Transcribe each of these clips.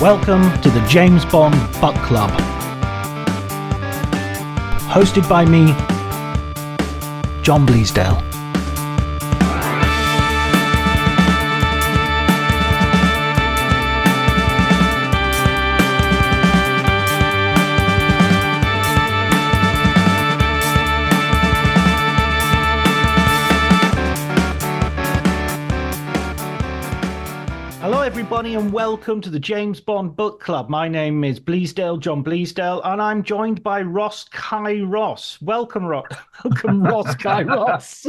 Welcome to the James Bond Book Club. Hosted by me, John Bleasdale. Everybody, and welcome to the James Bond Book Club. My name is Bleasdale, John Bleasdale, and I'm joined by Ross Kai Ross. Welcome, welcome, Ross Kai Ross.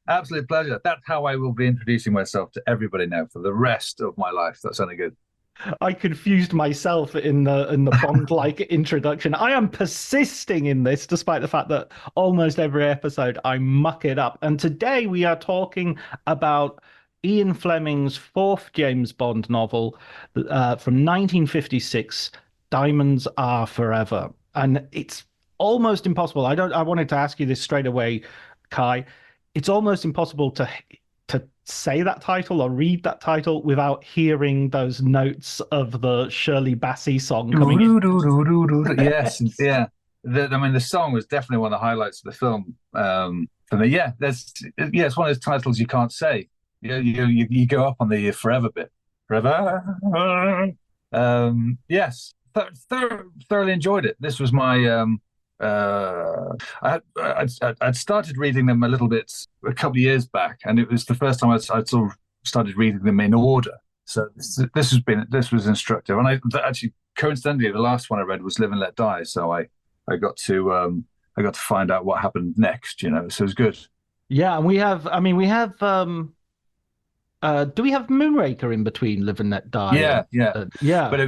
Absolute pleasure. That's how I will be introducing myself to everybody now for the rest of my life. That's sounding good. I confused myself in the Bond-like introduction. I am persisting in this, despite the fact that almost every episode I muck it up. And today we are talking about Ian Fleming's fourth James Bond novel from 1956, Diamonds Are Forever. And it's almost impossible. I wanted to ask you this straight away, Kai. It's almost impossible to say that title or read that title without hearing those notes of the Shirley Bassey song coming in. Yes, yeah. The song was definitely one of the highlights of the film for me. Yeah, it's one of those titles you can't say. You go up on the forever bit. Forever. Yes, thoroughly enjoyed it. This was my. I'd started reading them a little bit a couple of years back, and it was the first time I'd sort of started reading them in order. So this was instructive, and actually coincidentally the last one I read was Live and Let Die. So I got to find out what happened next. So it was good. Yeah, and we have. Do we have Moonraker in between Live and Let Die? Yeah. But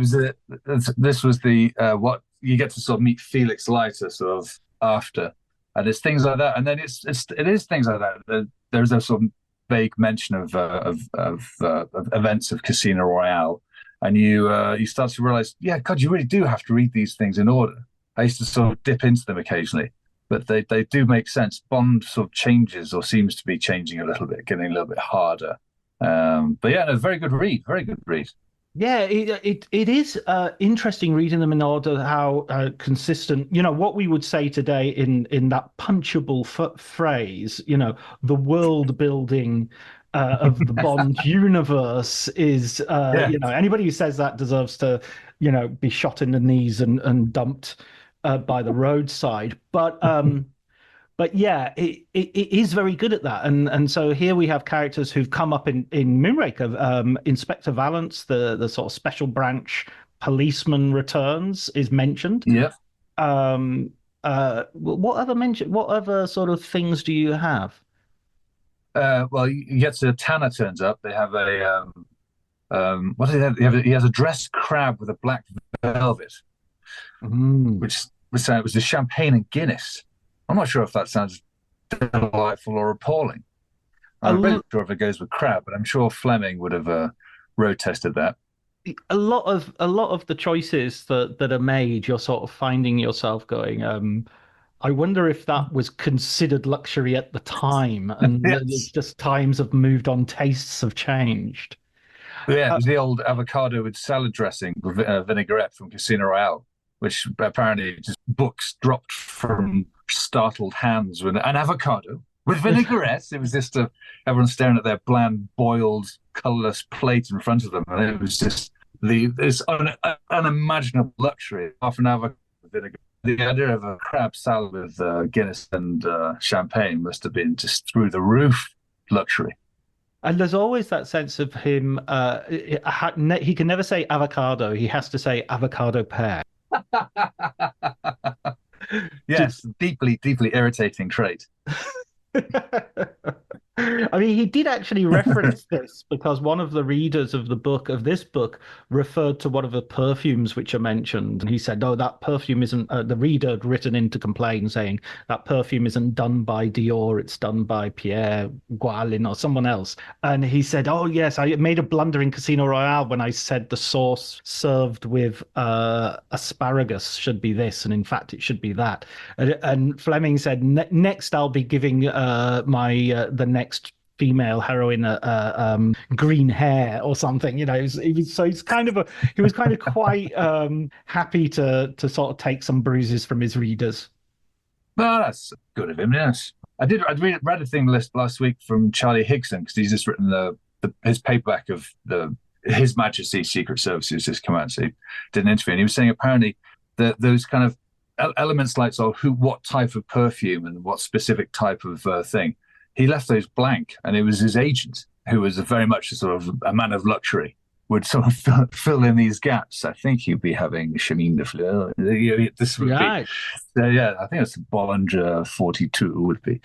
this was the what you get to sort of meet Felix Leiter sort of after, and it's things like that, and then it is things like that. There's a sort of vague mention of events of Casino Royale, and you start to realize, yeah, God, you really do have to read these things in order. I used to sort of dip into them occasionally, but they do make sense. Bond sort of changes or seems to be changing a little bit, getting a little bit harder. But yeah, no, very good read. Yeah, it is interesting reading them in order, how consistent, what we would say today in that punchable phrase, the world building of the Bond universe is, anybody who says that deserves to, be shot in the knees and dumped by the roadside. But yeah, it is very good at that. And so here we have characters who've come up in Moonraker. Inspector Valance, the sort of special branch policeman returns, is mentioned. Yeah. What other sort of things do you have? Well, you get to Tanner turns up. They have what do they have? He has a dressed crab with a black velvet, which was the champagne and Guinness. I'm not sure if that sounds delightful or appalling. I'm not sure if it goes with crab, but I'm sure Fleming would have road tested that. A lot of the choices that are made, you're sort of finding yourself going, I wonder if that was considered luxury at the time, and Yes. It's just times have moved on, tastes have changed. Yeah, it was the old avocado with salad dressing, vinaigrette from Casino Royale, which apparently just books dropped from startled hands with an avocado with vinaigrette. It was just everyone staring at their bland, boiled, colourless plate in front of them, and it was just this unimaginable luxury. Half an avocado with vinaigrette. The idea of a crab salad with Guinness and champagne must have been just through the roof luxury. And there's always that sense of him. He can never say avocado. He has to say avocado pear. Yes, deeply irritating trait. I mean, he did actually reference this because one of the readers of this book referred to one of the perfumes which are mentioned, and he said, "Oh, that perfume isn't." The reader had written in to complain, saying that perfume isn't done by Dior; it's done by Pierre Gualin or someone else. And he said, "Oh, yes, I made a blunder in Casino Royale when I said the sauce served with asparagus should be this, and in fact, it should be that." And Fleming said, "Next, I'll be giving the next female heroine green hair or something. He's kind of he was kind of quite happy to sort of take some bruises from his readers. Well, that's good of him. Yes, read a thing last week from Charlie Higson because he's just written his paperback of the His Majesty's Secret Service has just come out. So he did an interview, and he was saying apparently that those kind of elements like what type of perfume and what specific type of thing, he left those blank, and it was his agent who was very much a sort of a man of luxury would sort of fill in these gaps. I think you'd be having Chemin de Fleur. This would be, Right. yeah. I think it's Bollinger 42 would be.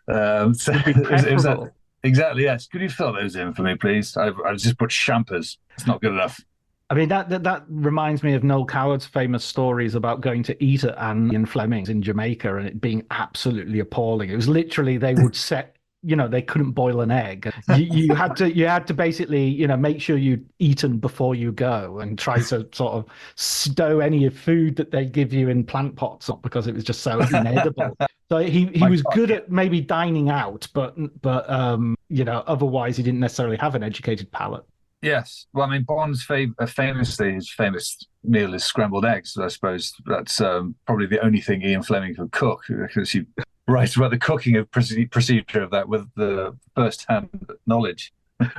So Would be it was that preferable. exactly. Yes. Could you fill those in for me, please? I just put champers. It's not good enough. I mean, that reminds me of Noel Coward's famous stories about going to eat at Anne and Fleming's in Jamaica and it being absolutely appalling. It was literally they would set, they couldn't boil an egg. You had to basically, make sure you'd eaten before you go and try to sort of stow any food that they give you in plant pots up because it was just so inedible. So he My was God, good yeah. at maybe dining out, but otherwise he didn't necessarily have an educated palate. Yes. Well, I mean, famously, his famous meal is scrambled eggs. I suppose that's probably the only thing Ian Fleming could cook because he writes about the cooking of procedure of that with the first-hand knowledge.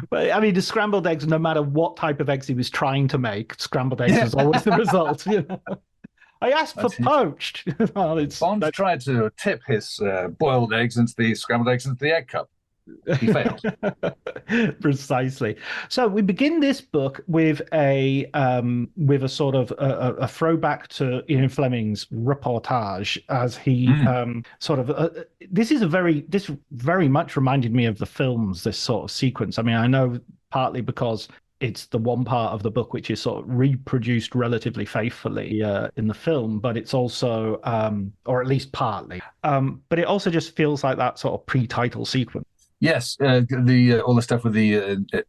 But I mean, the scrambled eggs, no matter what type of eggs he was trying to make, scrambled eggs Yeah, was always the result. I asked for that's it. poached. Well, it's Bond tried to tip his boiled eggs into the scrambled eggs into the egg cup. He failed. precisely. So we begin this book with a sort of a throwback to Ian Fleming's reportage as he Mm. sort of this very much reminded me of the films, this sort of sequence. I mean, I know partly because it's the one part of the book which is sort of reproduced relatively faithfully in the film, but it's also, or at least partly, but it also just feels like that sort of pre-title sequence. Yes, the all the stuff with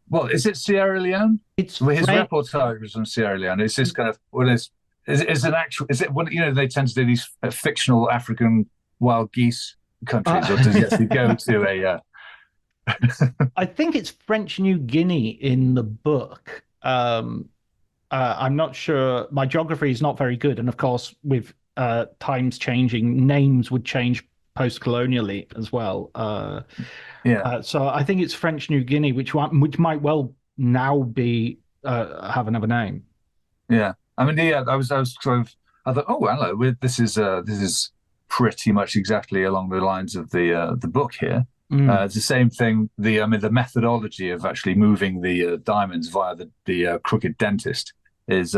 well, is it Sierra Leone? It's Well, his French. repertoire was from Sierra Leone. It's this kind of what is an actual is it what they tend to do these fictional African wild geese countries, or does he actually go to a I think it's French New Guinea in the book. I'm not sure. My geography is not very good, and of course, with times changing, names would change post-colonially as well. yeah, So I think it's French New Guinea, which might well now be have another name. yeah. I mean, yeah, I was sort of I thought, oh, hello, this is pretty much exactly along the lines of the book here. Mm. It's the same thing. I mean, the methodology of actually moving the diamonds via the crooked dentist is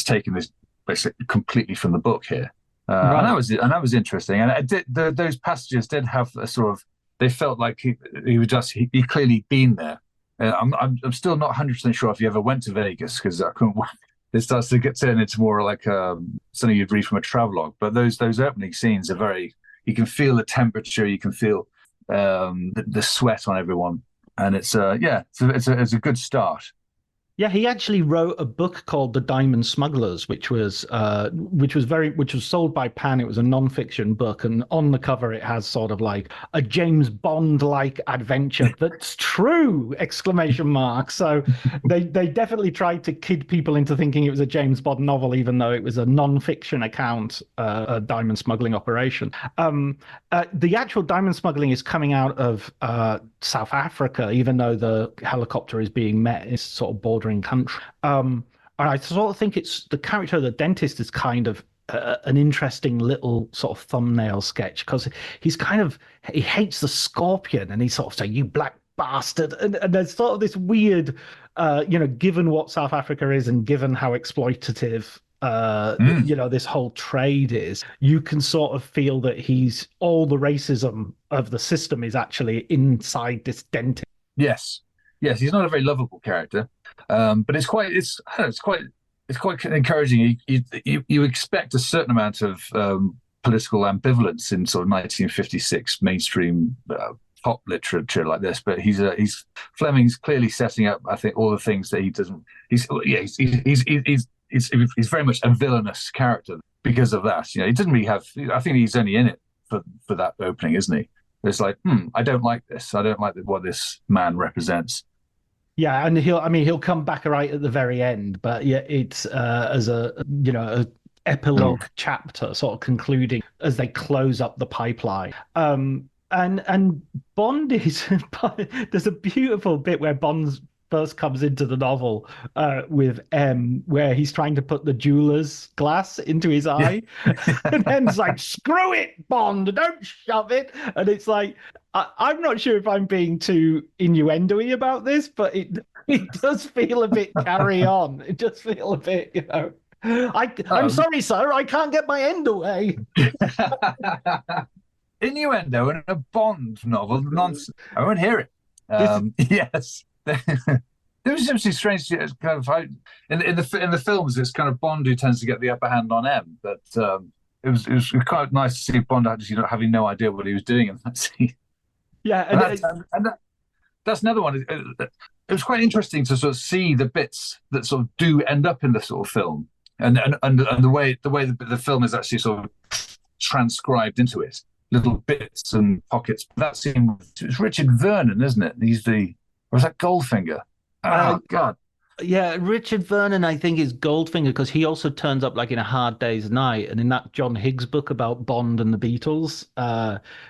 taken this basically completely from the book here, and Right. that was interesting. And those passages did have a sort of they felt like he was just he clearly been there. I'm still not 100% sure if he ever went to Vegas because I couldn't. It starts to get turned into more like something you'd read from a travelogue. But those opening scenes are very. You can feel the temperature. You can feel the sweat on everyone, and it's a good start. Yeah, he actually wrote a book called The Diamond Smugglers, which was sold by Pan. It was a non-fiction book, and on the cover it has sort of like a James Bond-like adventure that's true! Exclamation mark. So they definitely tried to kid people into thinking it was a James Bond novel, even though it was a non-fiction account, a diamond smuggling operation. The actual diamond smuggling is coming out of South Africa, even though the helicopter is being met in sort of bordering country. And I sort of think it's the character of the dentist is kind of an interesting little sort of thumbnail sketch because he hates the scorpion and he's sort of saying, "You black bastard," and there's sort of this weird, given what South Africa is and given how exploitative Mm. this whole trade is, you can sort of feel that he's all the racism of the system is actually inside this dentist. Yes, yes, he's not a very lovable character, but I don't know, it's quite encouraging. You expect a certain amount of political ambivalence in sort of 1956 mainstream pop literature like this, but he's Fleming's clearly setting up. I think all the things that he doesn't. He's very much a villainous character because of that. He doesn't really have. I think he's only in it for that opening, isn't he? It's like, I don't like this. I don't like what this man represents. Yeah, and he'll come back right at the very end, but yeah, it's as a Oh, epilogue chapter, sort of concluding as they close up the pipeline. And Bond is there's a beautiful bit where Bond first comes into the novel with M, where he's trying to put the jeweler's glass into his yeah. eye, and M's like, "Screw it, Bond, don't shove it," and it's like. I'm not sure if I'm being too innuendo-y about this, but it does feel a bit carry on. It does feel a bit, I'm Um, sorry, sir, I can't get my end away. innuendo in a Bond novel. Nonsense. I won't hear it. This Yes. It was simply strange. It's kind of in the films, it's kind of Bond who tends to get the upper hand on M. But it was quite nice to see Bond actually having no idea what he was doing in that scene. yeah, And that's another one. It was quite interesting to sort of see the bits that sort of do end up in the sort of film, and the way the film is actually sort of transcribed into it, little bits and pockets. That scene, it's Richard Vernon, isn't it? Or was that Goldfinger? uh Oh God, yeah, Richard Vernon, I think, is Goldfinger because he also turns up like in A Hard Day's Night, and in that John Higgs book about Bond and the Beatles,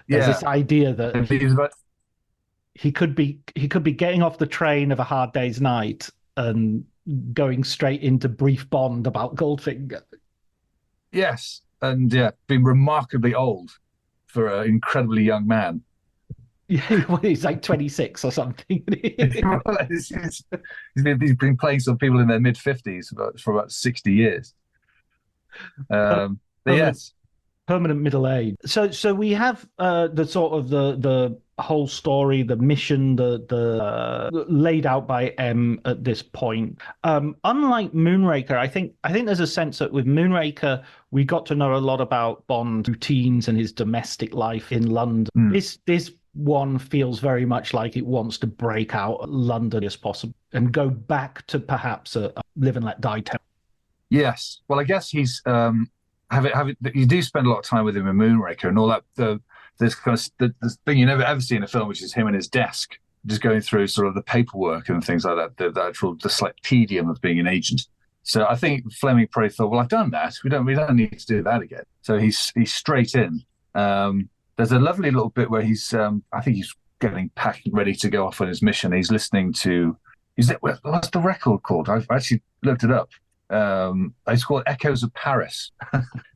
there's this yeah. idea that It was about he could be getting off the train of A Hard Day's Night and going straight into brief Bond about Goldfinger. yes, and yeah, being remarkably old for an incredibly young man. Yeah, well, he's like 26 or something. Well, he's been playing some people in their mid 50s for about 60 years. But Permanent yes, permanent middle age. So we have the sort of the whole story, the mission, the laid out by M at this point. Unlike Moonraker, I think there's a sense that with Moonraker we got to know a lot about Bond's routines and his domestic life in London. mm, This one feels very much like it wants to break out of London as possible and go back to perhaps a live and let die town. yes. Well, I guess he's have it. You do spend a lot of time with him in Moonraker and all that. This kind of the thing you never ever see in a film, which is him and his desk, just going through sort of the paperwork and things like that. The actual the slight tedium of being an agent. So I think Fleming probably thought, well, I've done that. We don't need to do that again. So he's straight in. There's a lovely little bit where I think he's getting packed ready to go off on his mission. He's listening to what's the record called? I've actually looked it up. It's called Echoes of Paris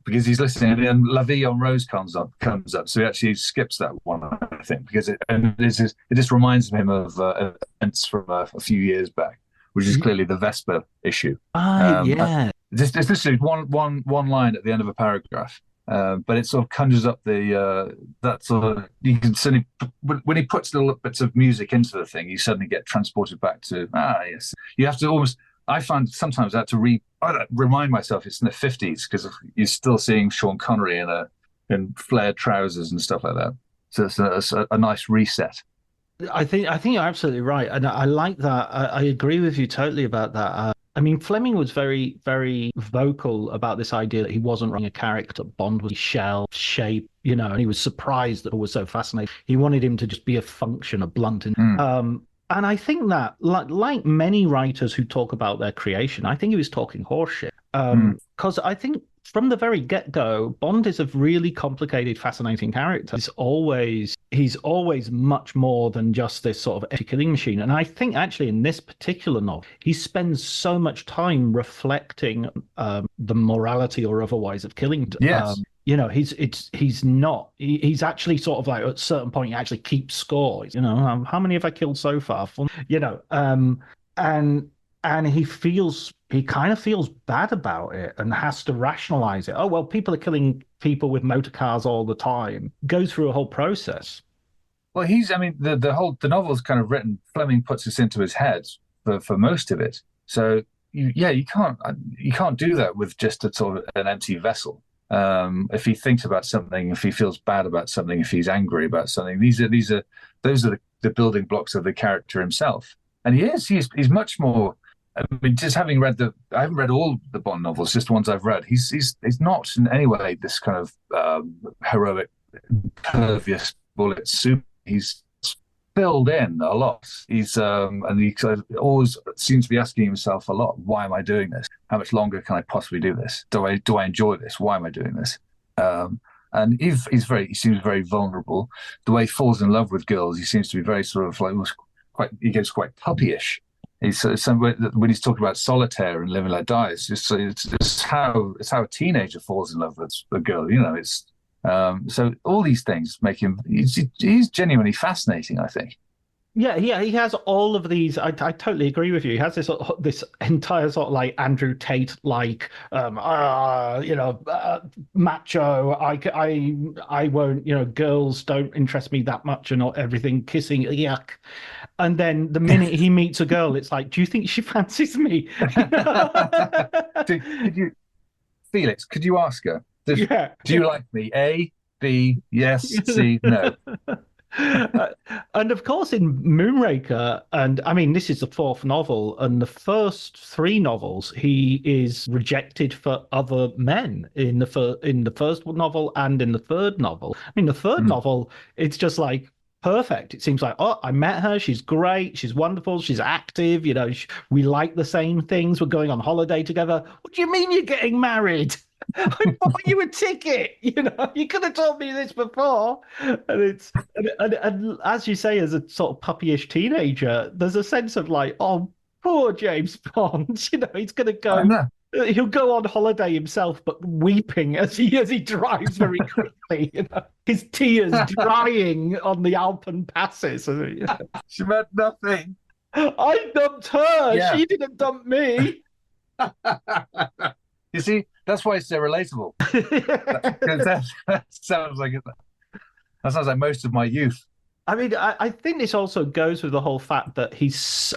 because he's listening, and then La Vie en Rose comes up. So he actually skips that one, I think, because it just reminds him of events from a few years back, which is clearly the Vesper issue. And Yeah. it's literally one line at the end of a paragraph. But it sort of conjures up that sort of you can suddenly when he puts little bits of music into the thing, you suddenly get transported back to yes. You have to almost. I find sometimes I have to remind myself it's in the 50s because you're still seeing Sean Connery in flared trousers and stuff like that. So it's a nice reset. I think you're absolutely right, and I like that. I agree with you totally about that. I mean, Fleming was very, very vocal about this idea that he wasn't writing a character. Bond was shell shape, and he was surprised that it was so fascinating. He wanted him to just be a function, a blunt. Mm, And I think that, like many writers who talk about their creation, I think he was talking horseshit. mm. Because I think from the very get-go, Bond is a really complicated, fascinating character. He's always much more than just this sort of empty killing machine. And I think actually in this particular novel, he spends so much time reflecting the morality or otherwise of killing. Yes. He's actually sort of like at a certain point he actually keeps score. How many have I killed so far? And he kind of feels bad about it and has to rationalize it. Oh, well, people are killing people with motor cars all the time. Go through a whole process. Well, I mean, the novel's kind of written. Fleming puts this into his head for most of it. So you can't do that with just a sort of an empty vessel. If he thinks about something, if he feels bad about something, if he's angry about something, those are the building blocks of the character himself. And he's much more. I mean, just having I haven't read all the Bond novels, just the ones I've read. He's not in any way this kind of heroic, pervious bullet soup. He's filled in a lot. And he kind of always seems to be asking himself a lot, why am I doing this? How much longer can I possibly do this? Do I enjoy this? Why am I doing this? Um, and he seems very vulnerable. The way he falls in love with girls, he seems to be very sort of like he gets quite puppyish. He's when he's talking about solitaire and living like die, it's how a teenager falls in love with a girl. It's so all these things make him he's genuinely fascinating, I think. Yeah, he has all of these. I totally agree with you. He has this entire sort of like Andrew Tate like macho. I won't, girls don't interest me that much and not everything kissing, yuck. And then the minute he meets a girl, it's like, do you think she fancies me? Could you, Felix? Could you ask her? Yeah. Do you like me? A, B, yes, C, no. Uh, and of course, in Moonraker, and I mean, this is the fourth novel, and the first three novels, he is rejected for other men in the first novel and in the third novel. I mean, the third Mm. novel, it's just like perfect. It seems like, oh, I met her, she's great, she's wonderful, she's active, we like the same things, we're going on holiday together. What do you mean you're getting married? I bought you a ticket. You could have told me this before. And it's and as you say, as a sort of puppyish teenager, there's a sense of like, oh, poor James Bond. He's gonna I go. know. He'll go on holiday himself, but weeping as he drives very quickly. His tears drying on the Alpen passes. She meant nothing. I dumped her. Yeah. She didn't dump me. You see, that's why it's so relatable. Because that sounds like most of my youth. I mean, I think this also goes with the whole fact that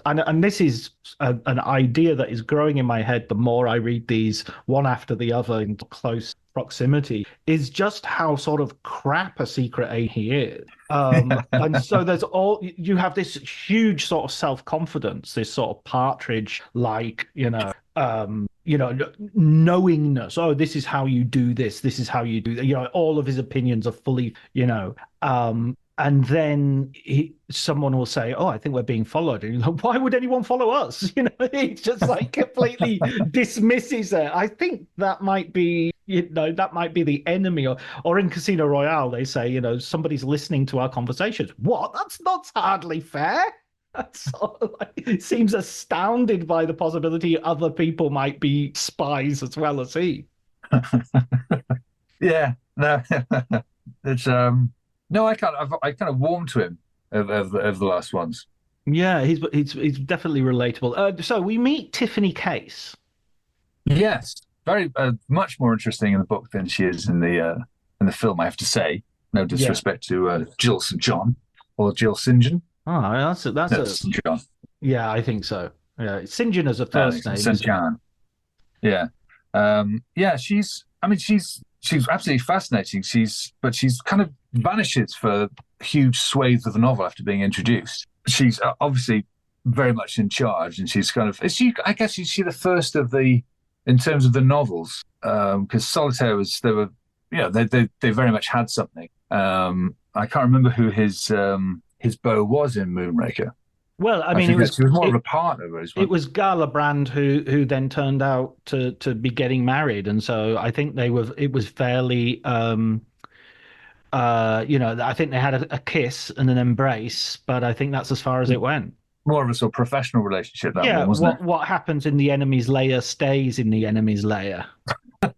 and this is an idea that is growing in my head the more I read these one after the other in close proximity, is just how sort of crap a secret agent he is. And so you have this huge sort of self-confidence, this sort of partridge like, knowingness. Oh, this is how you do this. This is how you do that. All of his opinions are fully, and then someone will say, "Oh, I think we're being followed." And you're like, why would anyone follow us? It's just like completely dismisses it. I think that might be, the enemy. Or in Casino Royale, they say, somebody's listening to our conversations. What? That's hardly fair. That's sort of like, it seems astounded by the possibility other people might be spies as well as he. Yeah, no, it's no, I kind of warmed to him of the last ones. Yeah, he's definitely relatable. So we meet Tiffany Case. Yes, very much more interesting in the book than she is in the film. I have to say, no Yeah. disrespect to Jill St. John or Jill St. John. Oh, that's No, a St. John. yeah, I think so. Yeah, St. John as a first name, St. isn't it? John. Yeah. Yeah, she's absolutely fascinating. But she's kind of vanishes for huge swathes of the novel after being introduced. She's obviously very much in charge, and she's kind of, I guess, is she the first of in terms of the novels? Because Solitaire they very much had something. I can't remember who his beau was in Moonraker. Well, I I mean, forget. She was more of a partner, it was Gala Brand who then turned out to be getting married, and so I think it was fairly I think they had a kiss and an embrace, but I think that's as far as it went. more of a sort of professional relationship, that Yeah, one, wasn't what happens in the enemy's lair stays in the enemy's lair. it?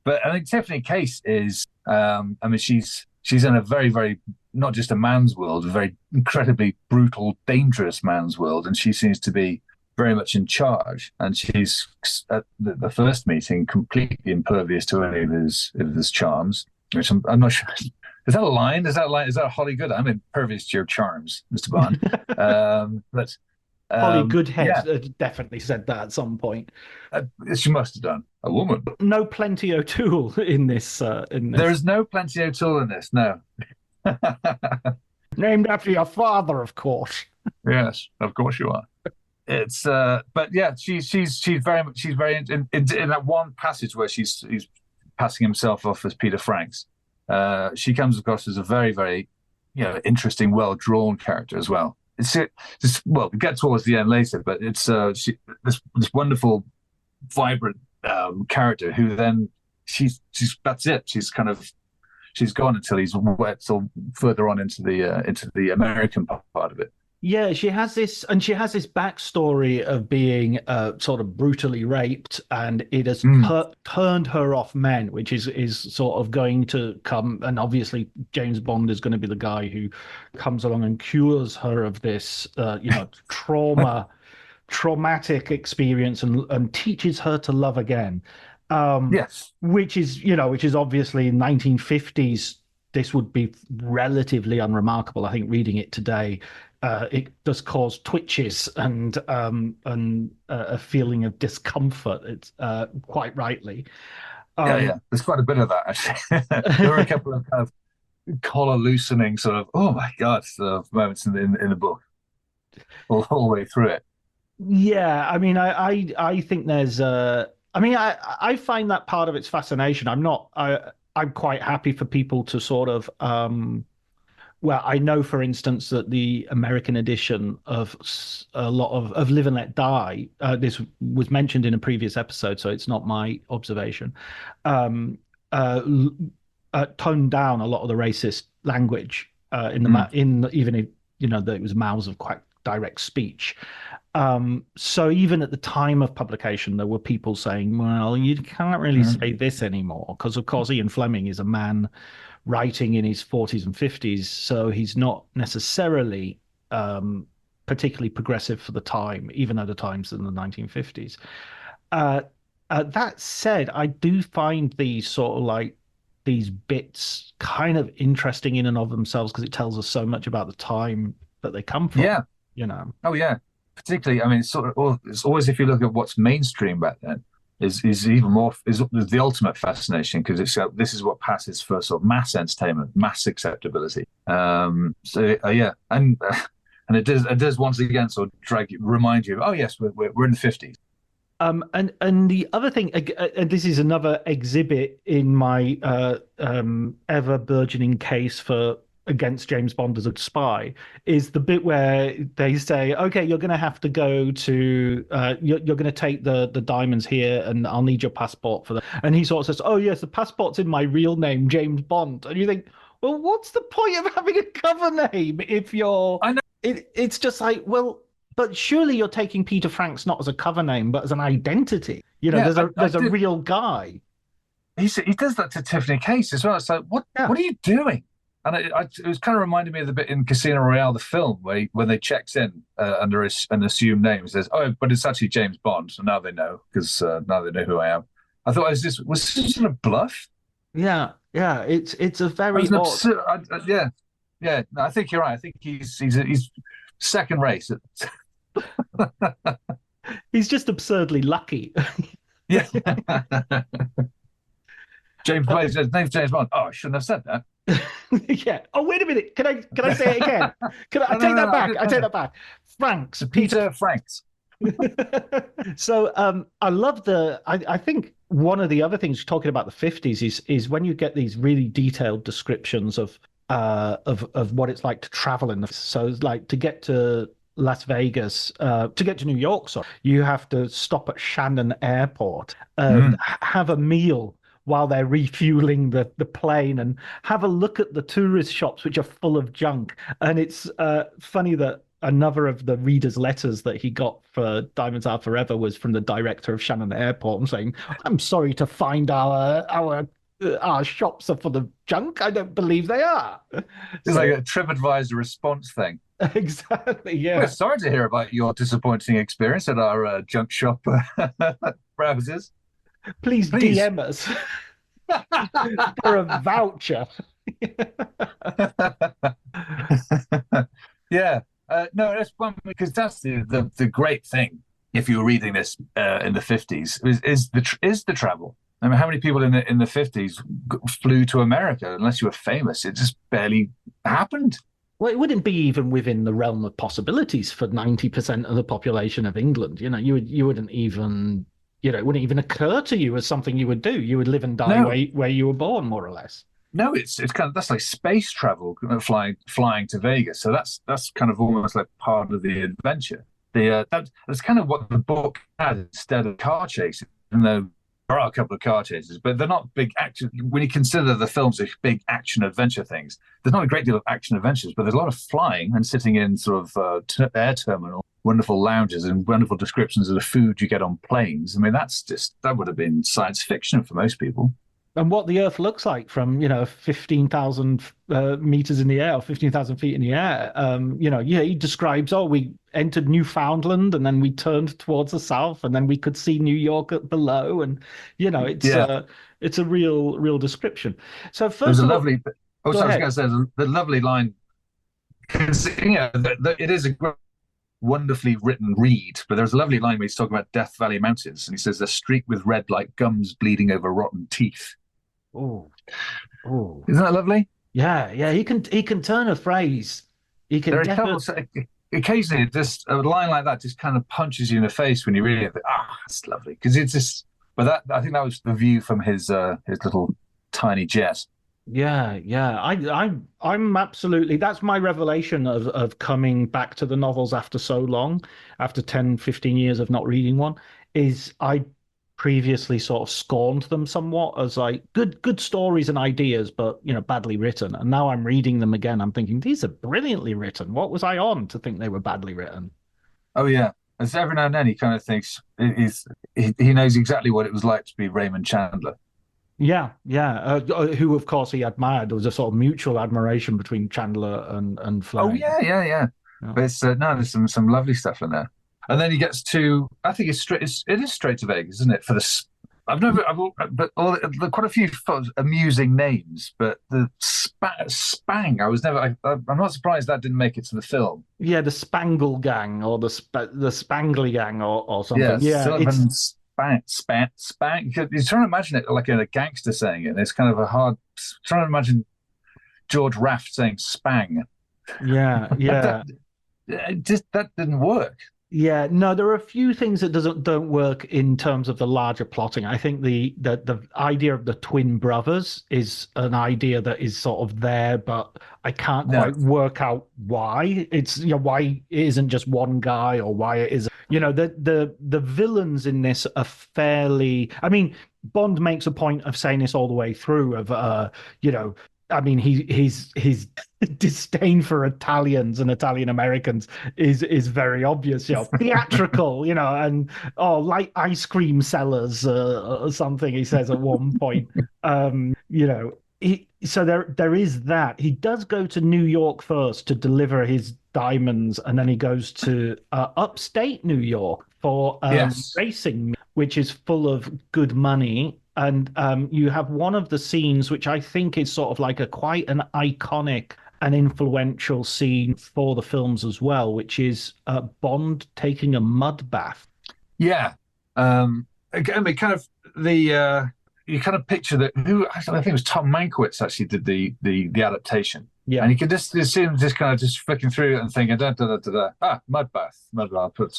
But I think Tiffany Case is, she's in a very, very, not just a man's world, a very incredibly brutal, dangerous man's world, and she seems to be very much in charge. And she's at the first meeting completely impervious to any of his charms, which I'm not sure. Is that a line? Is that a line? Is that a Holly Good? I'm impervious to your charms, Mr. Bond. But Holly Goodhead yeah, definitely said that at some point. she must have done. A woman. No Plenty O'Toole in this. In There this, is no Plenty O'Toole in this. No. named after your father, of course. Yes, of course you are. It's but yeah, she's very in that one passage where he's passing himself off as Peter Franks. She comes across as a very, very, interesting, well drawn character as well. Well, we get towards the end later, but it's this wonderful, vibrant character who then she's that's it. She's gone until he's wet till further on into the American part of it. Yeah, she has this backstory of being sort of brutally raped, and it has Mm, turned her off men, which is sort of going to come. And obviously, James Bond is going to be the guy who comes along and cures her of this, traumatic experience, and teaches her to love again. Um, yes, which is obviously 1950s. This would be relatively unremarkable. I think reading it today, it does cause twitches and a feeling of discomfort. It's quite rightly. yeah, Um, yeah. There's quite a bit of that actually. There were a couple of kind of collar loosening sort of oh my god sort of moments in the book all the way through it. yeah, I mean, I think there's I mean, I find that part of its fascination. I'm quite happy for people to sort of well, I know, for instance, that the American edition of a lot of Live and Let Die, this was mentioned in a previous episode, so it's not my observation, um, uh, toned down a lot of the racist language Mm, even if that it was mouths of quite direct speech. So even at the time of publication, there were people saying, "Well, you can't really mm, say this anymore," because of course Ian Fleming is a man writing in his 40s and 50s, so he's not necessarily um, particularly progressive for the time, even though the times in the 1950s. Uh, that said, I do find these sort of like these bits kind of interesting in and of themselves because it tells us so much about the time that they come from, yeah. you know. Oh yeah, particularly. I mean, it's sort of. Well, it's always if you look at what's mainstream back then, is even more is the ultimate fascination because it's this is what passes for sort of mass entertainment, mass acceptability. Yeah, and it does once again sort of remind you. Oh yes, we're in the 50s. And the other thing, and this is another exhibit in my ever burgeoning case for against James Bond as a spy, is the bit where they say, "Okay, you're going to have to go to, you're going to take the diamonds here, and I'll need your passport for that." And he sort of says, "Oh yes, the passport's in my real name, James Bond." And you think, well, what's the point of having a cover name if you're? I know. It's just like, well. But surely you're taking Peter Franks not as a cover name, but as an identity. Yeah, I There's a did. real guy. He does that to Tiffany Case as well. It's like, Yeah. what are you doing? And it was kind of reminding me of the bit in Casino Royale, the film, when they checks in under an assumed name, it says, "Oh, but it's actually James Bond." So now they know because now they know who I am. I thought, was this sort of bluff? Yeah. Yeah. It's a I very was an odd. absurd. Yeah, yeah. No, I think you're right. I think he's second race. He's just absurdly lucky. Yeah. His name's James Bond. Oh, I shouldn't have said that. Yeah. Oh, wait a minute. Can I say it again? Can I No, no, take no, that no. back? I take that back. Franks, Peter. Peter Franks. So I love I think one of the other things talking about the 50s is when you get these really detailed descriptions of what it's like to travel in the so it's like to get to Las Vegas, to get to New York, sorry, you have to stop at Shannon Airport and Mm. have a meal while they're refueling the plane and have a look at the tourist shops, which are full of junk. And it's funny that another of the reader's letters that he got for Diamonds Are Forever was from the director of Shannon Airport and saying, "I'm sorry to find our shops are full of junk. I don't believe they are." It's like So a TripAdvisor response thing. exactly, We're yeah. sorry to hear about your disappointing experience at our junk shop browsers. Please Please. DM us for a voucher. Yeah. No, that's one because that's the great thing. If you were reading this in the 50s, is the travel. I mean, how many people in the 50s flew to America? Unless you were famous, it just barely happened. Well, it wouldn't be even within the realm of possibilities for 90% of the population of England. You wouldn't even, it wouldn't even occur to you as something you would do. You would live and die No, where you were born, more or less. No, it's kind of that's like space travel, flying to Vegas. So that's kind of almost like part of the adventure. That's kind of what the book had instead of car chases. Even though there are a couple of car chases, but they're not big action. When you consider the films as big action adventure things, there's not a great deal of action adventures, but there's a lot of flying and sitting in sort of air terminal, wonderful lounges, and wonderful descriptions of the food you get on planes. I mean, that would have been science fiction for most people. And what the Earth looks like from 15,000 meters in the air or 15,000 feet in the air. Yeah, he describes, oh, we entered Newfoundland and then we turned towards the south and then we could see New York below, and it's Yeah, it's a real description. So there's first a of all, lovely. go Also, I was ahead. going to say the lovely line. 'Cause, it is a wonderfully written read, but there's a lovely line where he's talking about Death Valley Mountains, and he says they're streaked with red like gums bleeding over rotten teeth. Oh, oh, Isn't that lovely? yeah, yeah. He can turn a phrase. He There can are a couple. definitely. So occasionally, just a line like that just kind of punches you in the face when you read it. It's lovely because it's just. But that I think that was the view from his little tiny jet. Yeah, yeah. I'm absolutely, that's my revelation of coming back to the novels after so long, after 10, 15 years of not reading one, is I previously sort of scorned them somewhat as like good stories and ideas, but badly written. And now I'm reading them again. I'm thinking these are brilliantly written. What was I on to think they were badly written? Oh yeah. And so every now and then he kind of thinks he knows exactly what it was like to be Raymond Chandler. Yeah, yeah. Who, of course, he admired. There was a sort of mutual admiration between Chandler and Oh Flanagan. yeah, yeah, yeah. Yeah. But it's no, there's some lovely stuff in there. And then he gets to, I think it's straight. It is straight to Vegas, isn't it? For the, I've never, but quite a few amusing names. But the Spang, I was never. I'm not surprised that didn't make it to the film. Yeah, the Spangle Gang or the Spangly Gang or Yeah, something. Yeah, it's Sullivan Spang. You're trying to imagine it like a gangster saying it. It's kind of a hard. Trying to imagine George Raft saying Spang. yeah, That yeah. just that didn't work. Yeah, no, there are a few things that doesn't don't work in terms of the larger plotting. I think the idea of the twin brothers is an idea that is sort of there, but I can't No, quite work out why. It's why it isn't just one guy or why it is. The villains in this are fairly. I mean, Bond makes a point of saying this all the way through of you know. I mean, his disdain for Italians and Italian Americans is very obvious, theatrical, and like ice cream sellers or something. He says at one point, so there is that. He does go to New York first to deliver his diamonds, and then he goes to upstate New York for yes, racing, which is full of good money. And you have one of the scenes, which I think is sort of like a quite an iconic an influential scene for the films as well, which is Bond taking a mud bath. yeah. Again, it kind of the you kind of picture that who I think it was Tom Mankiewicz actually did the adaptation, and Yeah, you can just see him just kind of just flicking through it and thinking mud bath mud bath. I'll put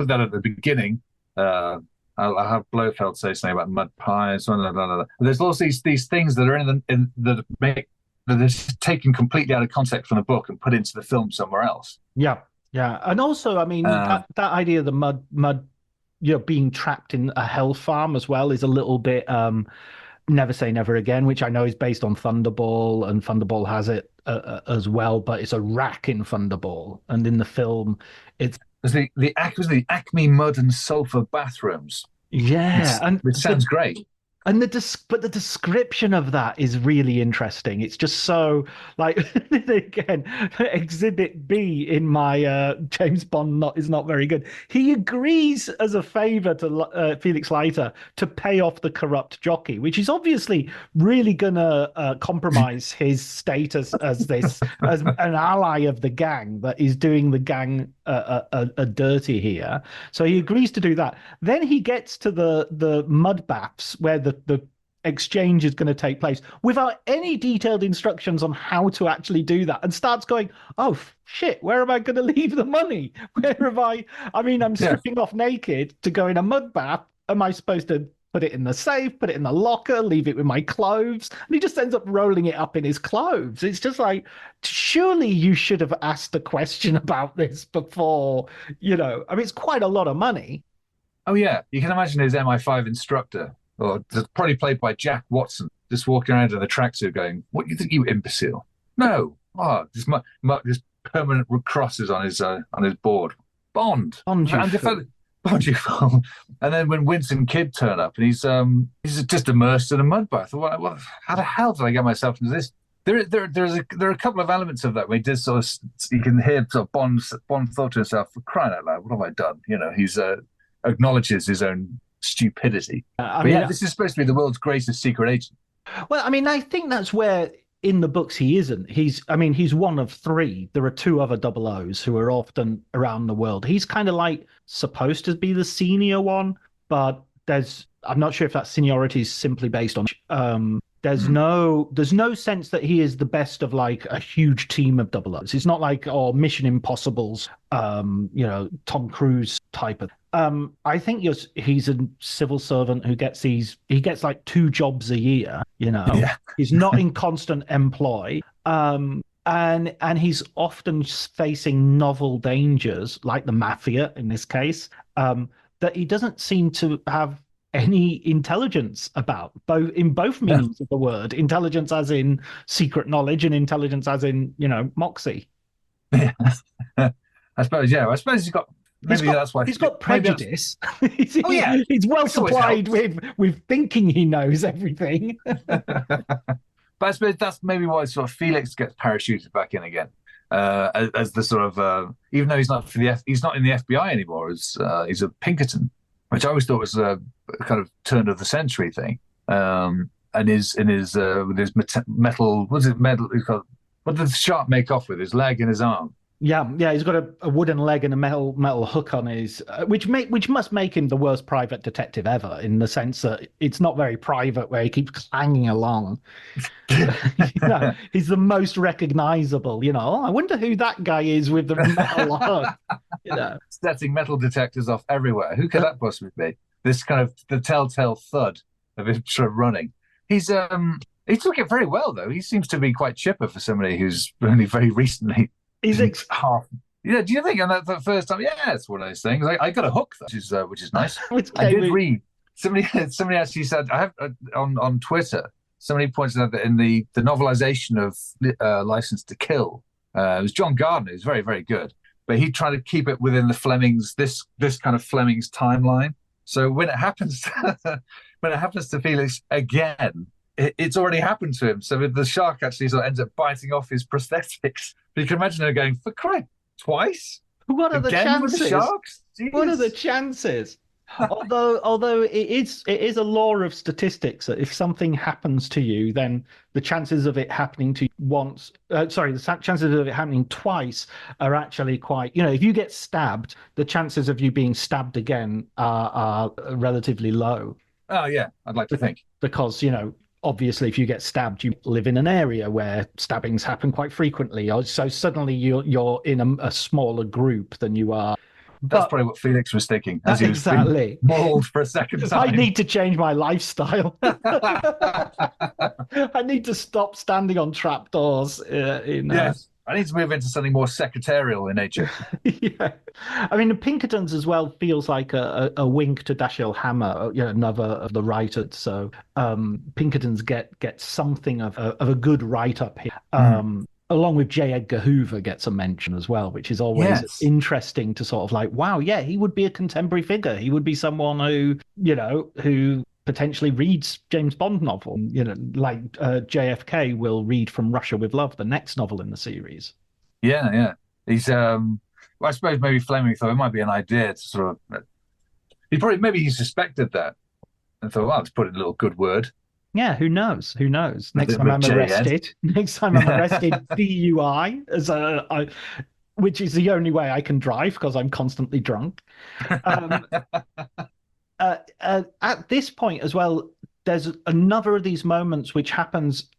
that at the beginning. Uh, I'll have Blofeld say something about mud pies. Blah, blah, blah, blah. There's also these things that are in that make that is taken completely out of context from the book and put into the film somewhere else. yeah, yeah. And also, I mean, Uh, that idea of the mud, being trapped in a hell farm as well is a little bit Never Say Never Again, which I know is based on Thunderball, and Thunderball has it as well, but it's a rack in Thunderball, and in the film, it's there's the Acme mud and sulfur bathrooms, yeah, and which sounds great. but the description of that is really interesting. It's just so like again, Exhibit B in my James Bond not is not very good. He agrees as a favor to Felix Leiter to pay off the corrupt jockey, which is obviously really gonna compromise his status as an ally of the gang that is doing the gang a dirty here. So he agrees to do that. Then he gets to the mud baths where the exchange is going to take place without any detailed instructions on how to actually do that, and starts going, oh shit, where am I going to leave the money? Where have I mean, I'm Yeah, stripping off naked to go in a mud bath. Am I supposed to put it in the safe, put it in the locker, leave it with my clothes. And he just ends up rolling it up in his clothes. It's just like, surely you should have asked a question about this before, I mean, it's quite a lot of money. Oh yeah, you can imagine his MI5 instructor, or probably played by Jack Watson, just walking around in a tracksuit going, "What do you think, you imbecile?" No, just permanent crosses on his board. Bond, On you and fool. Bond, you fool. And then when Winston Kidd turned up, and he's just immersed in a mud bath. How the hell did I get myself into this? There are a couple of elements of that where he did sort of, you can hear sort of Bond thought to himself, for crying out loud, what have I done? He's acknowledges his own stupidity. I But mean, yeah, this is supposed to be the world's greatest secret agent. well, I mean, I think that's where in the books he isn't. I mean, he's one of three. There are two other double O's who are often around the world. He's kind of like supposed to be the senior one, but I'm not sure if that seniority is simply based on, Mm. there's no sense that he is the best of like a huge team of double O's. It's not like, Mission Impossible's, Tom Cruise type of. I think he's a civil servant who he gets like two jobs a year, Yeah, He's not in constant employ. And he's often facing novel dangers, like the mafia in this case, that he doesn't seem to have any intelligence about, both yeah, meanings of the word, intelligence as in secret knowledge and intelligence as in, moxie. yeah. I suppose. Yeah, I suppose he's got. Maybe that's why. He's got Maybe that's. prejudice. Oh yeah, He's well which always supplied helps. with thinking he knows everything. But I suppose that's maybe why sort of Felix gets parachuted back in again, as the sort of even though he's not in the FBI anymore, as he's a Pinkerton, which I always thought was a kind of turn of the century thing. And his in his with his metal, what's it metal? What did the shark make off with his leg and his arm? Yeah. He's got a wooden leg and a metal hook on his, which must make him the worst private detective ever, in the sense that it's not very private, where he keeps clanging along. He's the most recognizable. I wonder who that guy is with the metal hook. You know, Setting metal detectors off everywhere. Who could that possibly be? This kind of the telltale thud of him sort of running. He took it very well though. He seems to be quite chipper for somebody who's only very recently he's ex- half. Yeah, do you think on that the first time? Yeah, it's one of those things. I got a hook, though, which is nice. which I came did in. read somebody actually said I have on Twitter. Somebody pointed out that in the novelization of License to Kill, it was John Gardner, who's very very good, but he tried to keep it within the Flemings this kind of Flemings timeline. So when it happens when it happens to Felix again, it's already happened to him. So the shark actually sort of ends up biting off his prosthetics. But you can imagine her going, for Christ, twice? What are the Again with the chances? sharks? What are the Jeez. chances? Although it is a law of statistics that if something happens to you, then the chances of it happening to you once, sorry, the chances of it happening twice are actually quite. If you get stabbed, the chances of you being stabbed again are relatively low Oh, yeah, I'd like to think. because obviously if you get stabbed, you live in an area where stabbings happen quite frequently. So suddenly you're in a smaller group than you are. That's But probably what Felix was thinking as he was being exactly. mauled for a second I time. need to change my lifestyle. I need to stop standing on trapdoors. Yes, I need to move into something more secretarial in nature. Yeah. I mean, the Pinkertons as well feels like a wink to Dashiell Hammer, another of the writers. So Pinkertons get something of a good write up here. Mm. Along with J. Edgar Hoover gets a mention as well, which is always Yes. interesting to sort of like, wow, yeah, he would be a contemporary figure. He would be someone who potentially reads James Bond novel, like JFK will read From Russia with Love, the next novel in the series. Yeah, yeah. He's well, I suppose maybe Fleming thought it might be an idea to sort of maybe he suspected that and thought, well, let's put in a little good word Yeah, who knows? Who knows? Next time with I'm J Ed. arrested, next time I'm arrested, DUI which is the only way I can drive because I'm constantly drunk. Um, at this point as well, there's another of these moments which happens.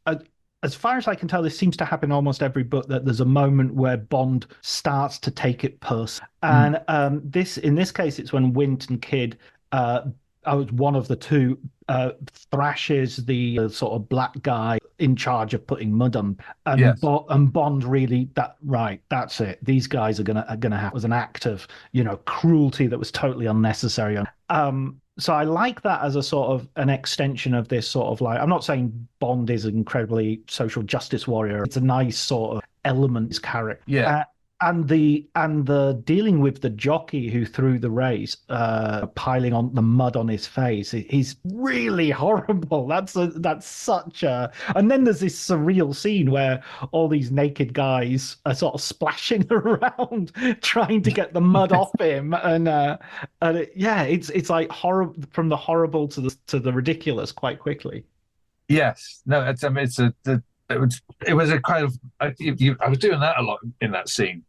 As far as I can tell, this seems to happen almost every book. That there's a moment where Bond starts to take it personal, Mm. and in this case, it's when Wint and Kidd I was one of the two thrashes the sort of black guy in charge of putting mud on, Yes. And Bond really that right, that's it. These guys are gonna have was an act of cruelty that was totally unnecessary. So I like that as a sort of an extension of this sort of like I'm not saying Bond is an incredibly social justice warrior. It's a nice sort of element character. Yeah. And the dealing with the jockey who threw the race, piling on the mud on his face, he's really horrible. That's such a. And then there's this surreal scene where all these naked guys are sort of splashing around trying to get the mud off him, yeah, it's like horror from the horrible to the ridiculous quite quickly. Yes. No, it's I mean it was a kind of I was doing that a lot in that scene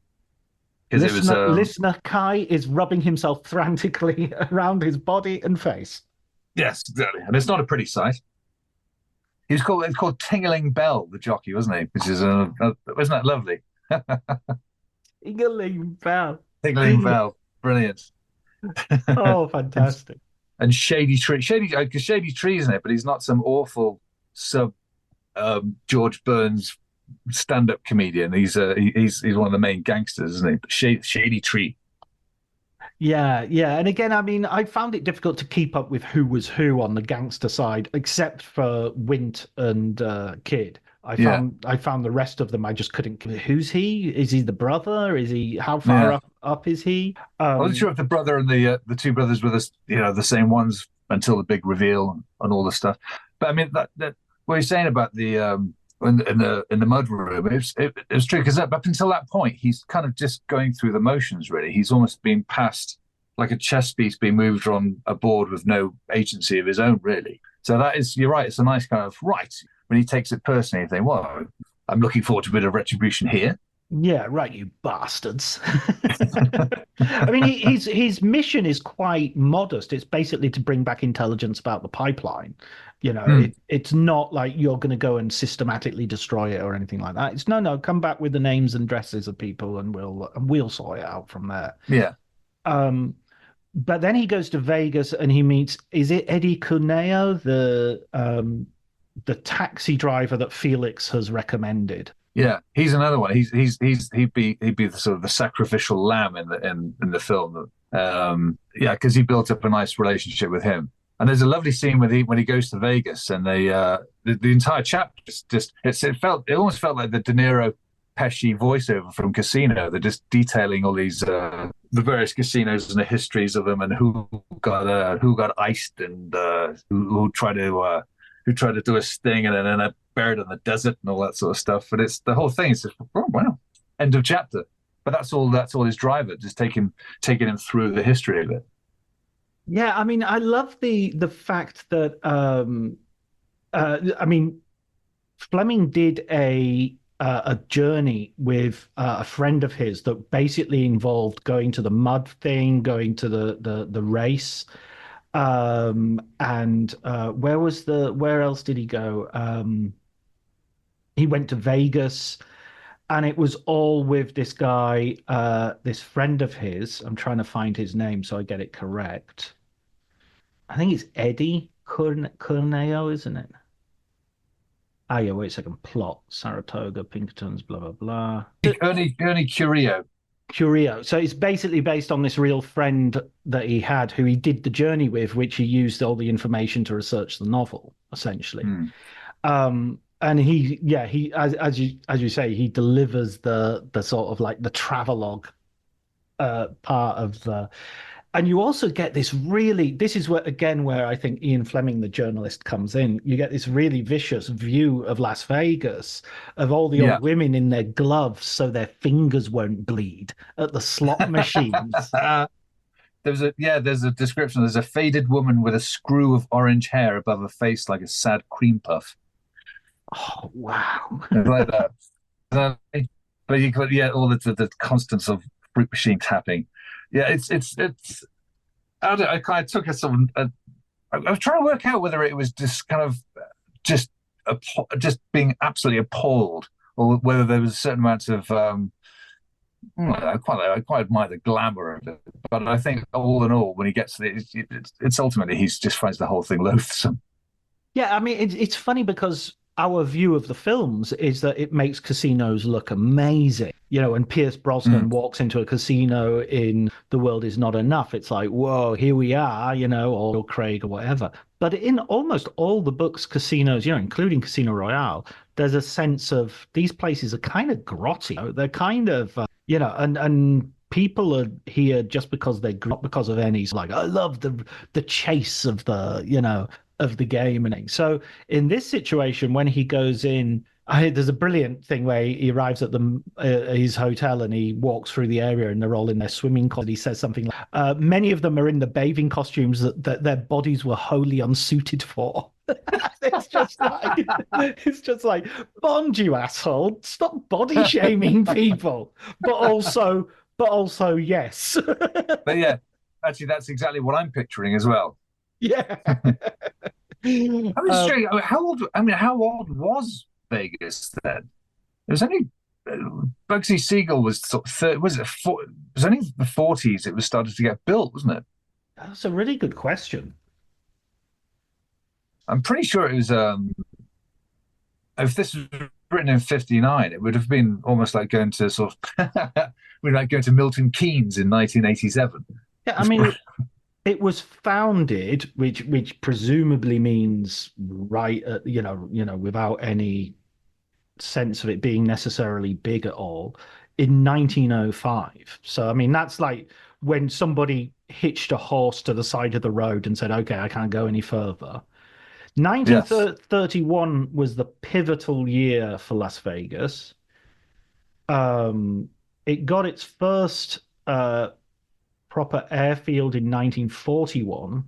because it was Listener Kai is rubbing himself frantically around his body and face. yes, exactly. And it's not a pretty sight. It's called Tingling Bell, the jockey, wasn't he? Which is wasn't that lovely? Ingling Bell. Tingling Bell. Brilliant. Oh, And fantastic. Shady Tree, because Shady Tree, isn't it? But he's not some awful sub George Burns stand-up comedian. He's one of the main gangsters, isn't he? But Shady Tree. Yeah, yeah. And again, I mean, I found it difficult to keep up with who was who on the gangster side, except for Wint and Kid. Yeah, I found the rest of them I just couldn't. Who's he? Is he the brother? Is he how far yeah. up is he? I wasn't sure if the brother and the two brothers were the same ones until the big reveal and all the stuff. But I mean that what you're saying about the in the mud room, it was true because up until that point he's kind of just going through the motions. Really, he's almost been passed like a chess piece being moved on a board with no agency of his own. Really, so that is you're right. It's a nice kind of right when he takes it personally. You think, well, I'm looking forward to a bit of retribution here. Yeah, right, you bastards. I mean, his mission is quite modest. It's basically to bring back intelligence about the pipeline. Hmm. It's not like you're going to go and systematically destroy it or anything like that. It's no, come back with the names and dresses of people, and we'll sort it out from there. Yeah. Um, but then he goes to Vegas and he meets, is it Eddie Cuneo, the taxi driver that Felix has recommended? Yeah, he's another one. He'd be the sort of the sacrificial lamb in the film. Yeah, because he built up a nice relationship with him. And there's a lovely scene when he goes to Vegas and the entire chapter it almost felt like the De Niro Pesci voiceover from Casino. They're just detailing all these the various casinos and the histories of them and who got iced and who tried to do a sting and then end up buried in the desert and all that sort of stuff. But it's the whole thing is just, oh wow, end of chapter. But that's all his driver, just taking him through the history of it. Yeah, I mean, I love the fact that I mean, Fleming did a journey with a friend of his that basically involved going to the mud thing, going to the race, and where else did he go? He went to Vegas, and it was all with this guy, this friend of his. I'm trying to find his name so I get it correct. I think it's Eddie Corneo, isn't it? Ah, yeah, wait a second. Plot, Saratoga, Pinkertons, blah, blah, blah. Ernie Curio. Curio. So it's basically based on this real friend that he had who he did the journey with, which he used all the information to research the novel, essentially. Hmm. And he as you say, he delivers the sort of like the travelogue part of the and you also get this is where again where I think Ian Fleming, the journalist, comes in. You get this really vicious view of Las Vegas, of all the Yeah. old women in their gloves so their fingers won't bleed at the slot machines. There's a description. There's a faded woman with a screw of orange hair above her face like a sad cream puff. Oh, wow. It's like that. Uh, but you got all the constants of fruit machine tapping. Yeah, it's. I kind of took it some. I was trying to work out whether it was just kind of just just being absolutely appalled, or whether there was a certain amount of I quite admire the glamour of it, but I think all in all, when he gets to it, it's ultimately he's just finds the whole thing loathsome. Yeah, I mean, it's funny because our view of the films is that it makes casinos look amazing. And Pierce Mm, Brosnan walks into a casino in The World Is Not Enough. It's like, whoa, here we are, or Craig or whatever. But in almost all the books, casinos, including Casino Royale, there's a sense of these places are kind of grotty. They're kind of, and people are here just because they grew up because of any like I love the chase of of the game and things. So in this situation, when he goes in, there's a brilliant thing where he arrives at his hotel and he walks through the area and they're all in their swimming clothes. He says something like, "Many of them are in the bathing costumes that their bodies were wholly unsuited for." It's just like Bond, you asshole! Stop body shaming people, but also yes, but yeah, actually, that's exactly what I'm picturing as well. yeah. I mean, Um, straight. How old? I mean, how old was Vegas then? It was only Bugsy Siegel was sort of was it it was only the 40s it was started to get built, wasn't it? that's a really good question. I'm pretty sure it was. If this was written in '59, it would have been almost like going to sort of, we're like going to Milton Keynes in 1987. Yeah, I mean, it was founded, which presumably means right at, without any sense of it being necessarily big at all, in 1905. So, I mean, that's like when somebody hitched a horse to the side of the road and said, "Okay, I can't go any further." Yes. 1931 was the pivotal year for Las Vegas. Um, it got its first proper airfield in 1941.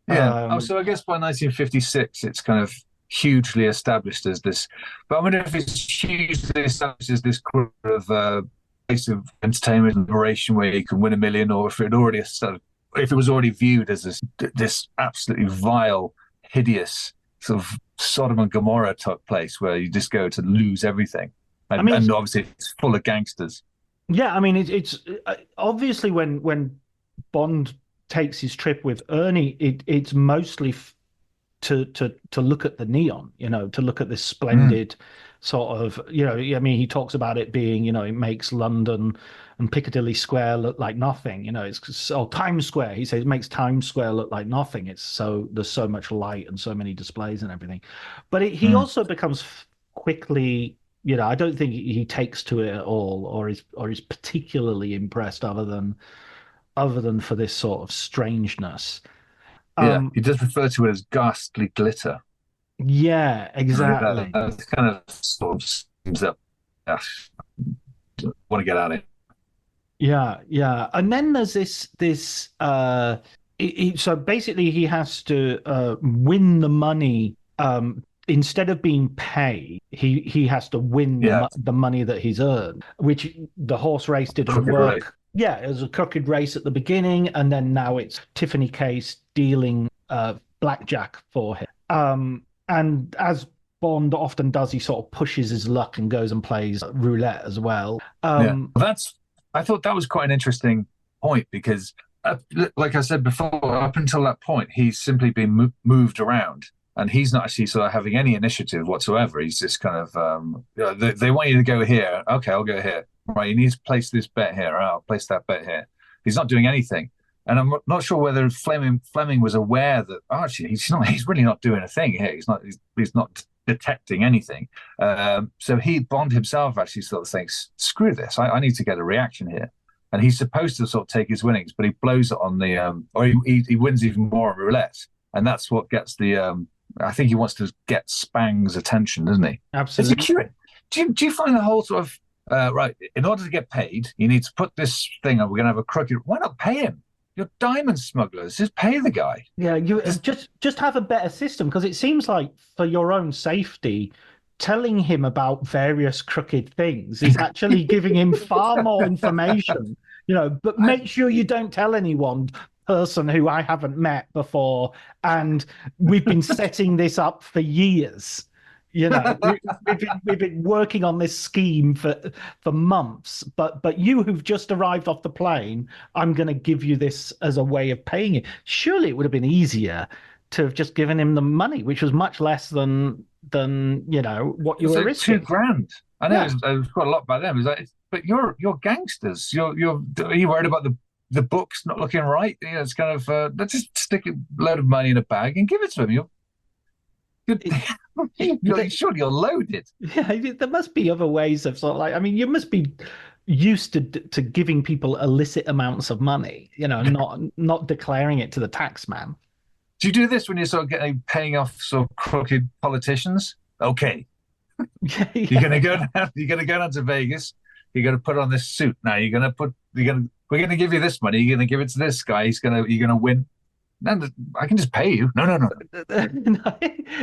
Yeah. Oh, Um, so I guess by 1956, it's kind of hugely established as this. But I wonder if it's hugely established as this kind of place of entertainment and liberation where you can win a million, or if it already started, if it was already viewed as this absolutely vile, hideous sort of Sodom and Gomorrah type place where you just go to lose everything, I mean, and obviously it's full of gangsters. yeah, I mean, it's obviously when Bond takes his trip with Ernie, it's mostly to look at the neon, to look at this Mm, splendid sort of, I mean, he talks about it being, it makes London and Piccadilly Square look like nothing. It's Times Square. He says it makes Times Square look like nothing. There's so much light and so many displays and everything. But he mm. also becomes quickly, I don't think he takes to it at all, or is particularly impressed, other than for this sort of strangeness. Yeah, Um, he does refer to it as ghastly glitter. yeah, That, exactly. that kind of sort of seems up. Yeah, want to get at it. Yeah, yeah. And then there's this so basically he has to win the money instead of being paid, he has to win Yeah, the money that he's earned, which the horse race didn't crooked race. work. Yeah, it was a crooked race at the beginning, and then now it's Tiffany Case dealing blackjack for him. And as Bond often does, he sort of pushes his luck and goes and plays roulette as well. Yeah, well, that's. I thought that was quite an interesting point because, like I said before, up until that point, he's simply been moved around, and he's not actually sort of having any initiative whatsoever. He's just kind of, they want you to go here. Okay, I'll go here. Right, you need to place this bet here. I'll place that bet here. He's not doing anything, and I'm not sure whether Fleming was aware that actually he's not. He's really not doing a thing here. He's not detecting anything. So Bond himself actually sort of thinks, screw this, I need to get a reaction here. And he's supposed to sort of take his winnings, but he blows it on the, or he wins even more on roulette. And that's what gets I think he wants to get Spang's attention, doesn't he? It's a Absolutely. curious. Do you find the whole sort of, right, in order to get paid, you need to put this thing on, we're going to have a crooked, why not pay him? You're diamond smugglers, just pay the guy. Yeah, you Just, just have a better system because it seems like for your own safety, telling him about various crooked things is actually giving him far more information. But I, make sure you don't tell anyone, person who I haven't met before, and we've been setting this up for years. You know, we've been working on this scheme for months, but you who've just arrived off the plane, I'm going to give you this as a way of paying you. Surely it would have been easier to have just given him the money, which was much less than what you It's were like two risking. grand. I know Yeah. it was quite a lot by then. It was like, but you're gangsters. Are you worried about the books not looking right? You know, it's kind of let's just stick a load of money in a bag and give it to him. You're, It, you're surely you're loaded. yeah, there must be other ways of sort of like, I mean, you must be used to giving people illicit amounts of money, not declaring it to the tax man. Do you do this when you're sort of getting paying off sort of crooked politicians? Okay, Yeah, you're gonna yeah. go down, you're gonna go down to Vegas. You're gonna put on this suit. Now we're gonna give you this money. You're gonna give it to this guy. You're gonna win. No, I can just pay you. No, no, no, no. No,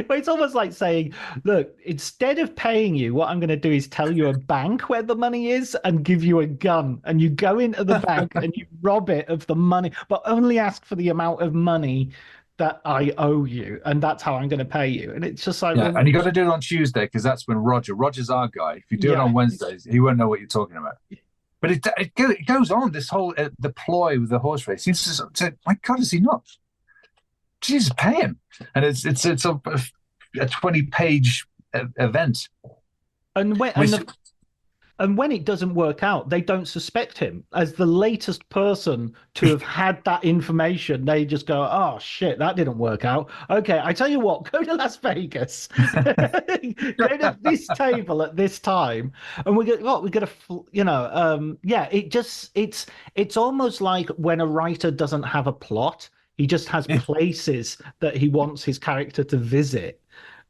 but it's almost like saying, look, instead of paying you, what I'm going to do is tell you a bank where the money is and give you a gun. And you go into the bank and you rob it of the money, but only ask for the amount of money that I owe you. And that's how I'm going to pay you. And it's just like, Yeah, well, and you got to do it on Tuesday because that's when Roger's our guy. If you do it yeah. on Wednesdays, he won't know what you're talking about. But it goes on this whole the ploy with the horse race. He's just said, my God, is he not? Jesus, pay him. And it's a 20-page event. And when, and Which the And when it doesn't work out, they don't suspect him as the latest person to have had that information. They just go, "Oh shit, that didn't work out." Okay, I tell you what, go to Las Vegas, go to this table at this time, and we get yeah. It's almost like when a writer doesn't have a plot, he just has places that he wants his character to visit.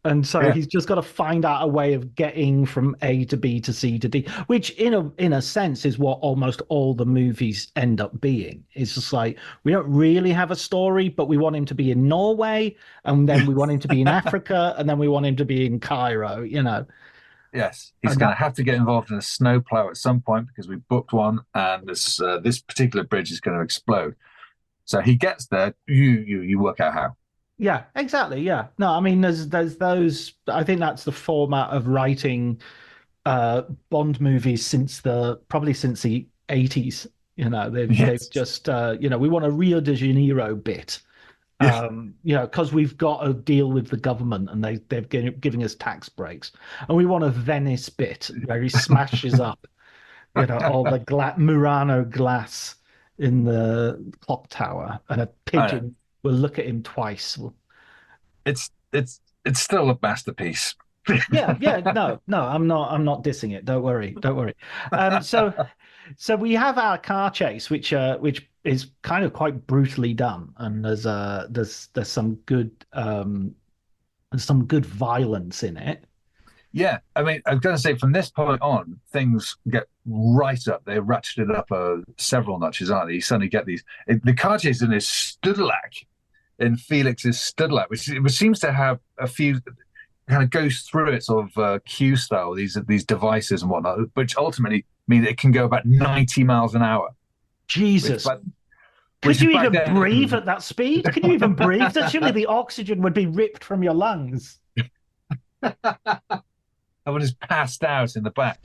And so yeah, he's just got to find out a way of getting from A to B to C to D, which in a sense is what almost all the movies end up being. It's just like we don't really have a story, but we want him to be in Norway, and then we want him to be in Africa, and then we want him to be in Cairo. yes, he's And going that to have to get involved in a snowplow at some point because we booked one, and this particular bridge is going to explode. So he gets there. You work out how. Yeah, exactly. Yeah. No, I mean there's those I think that's the format of writing Bond movies since the 80s. They've Yes. just we want a Rio de Janeiro bit. Yeah. Because we've got to deal with the government and they've giving us tax breaks. And we want a Venice bit where he smashes up, all the Murano glass in the clock tower and a I know. pigeon will look at him twice. It's still a masterpiece. Yeah, yeah, no, I'm not dissing it. Don't worry, don't worry. So we have our car chase, which is kind of quite brutally done, and there's some good violence in it. Yeah, I mean, I was going to say from this point on, things get right up. They ratcheted up several notches, aren't they? You suddenly get the car chase in his Studlak, in Felix's Studlak, which seems to have a few kind of goes through it sort of Q style, these devices and whatnot, which ultimately mean it can go about 90 miles an hour, which Jesus, but could which you back even breathe then at that speed? Can you even breathe? Surely the oxygen would be ripped from your lungs. I was just passed out in the back.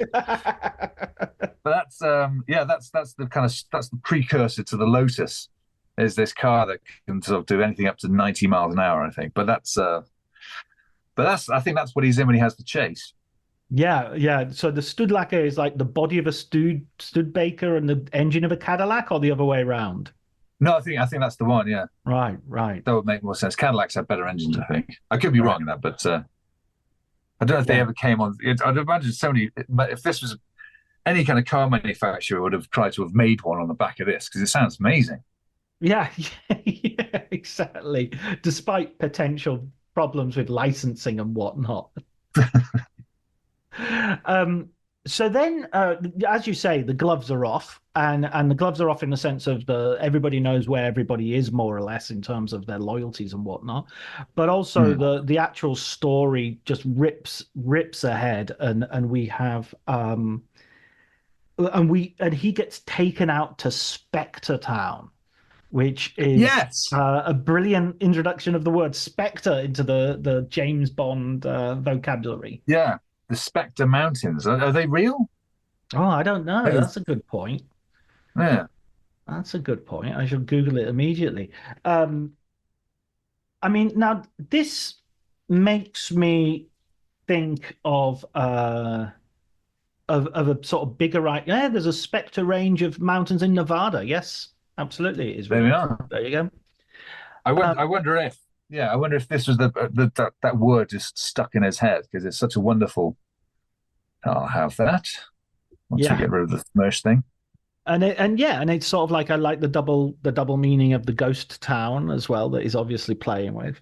But that's that's the kind of that's the precursor to the Lotus. Is this car that can sort of do anything up to 90 miles an hour, I think. But that's I think that's what he's in when he has the chase. Yeah, yeah. So the Studlaker is like the body of a Studebaker and the engine of a Cadillac, or the other way around. No, I think that's the one. Yeah, Right, right, that would make more sense. Cadillacs have better engines, I think. I could be right. wrong in that, but I don't know if they Yeah, ever came on. I'd imagine Sony, if this was any kind of car manufacturer, would have tried to have made one on the back of this because it sounds amazing. yeah, yeah, exactly. Despite potential problems with licensing and whatnot. Um, so then, as you say, the gloves are off, and the gloves are off in the sense of everybody knows where everybody is more or less in terms of their loyalties and whatnot, but also Hmm. the actual story just rips ahead, and we have and he gets taken out to Spectre Town, which is Yes, a brilliant introduction of the word Spectre into the James Bond vocabulary. yeah. The Spectre Mountains. Are they real? Oh, I don't know. Those- That's a good point. Yeah. That's a good point. I should Google it immediately. Um, I mean, now this makes me think of a sort of bigger right. Yeah, there's a Spectre range of mountains in Nevada. Yes, absolutely, it is There we real. are. There you go. I wonder if, yeah, I wonder if this was that word just stuck in his head because it's such a wonderful. I'll have that once we Yeah, get rid of the Smersh thing. and yeah, and it's sort of like I like the double meaning of the ghost town as well that he's obviously playing with.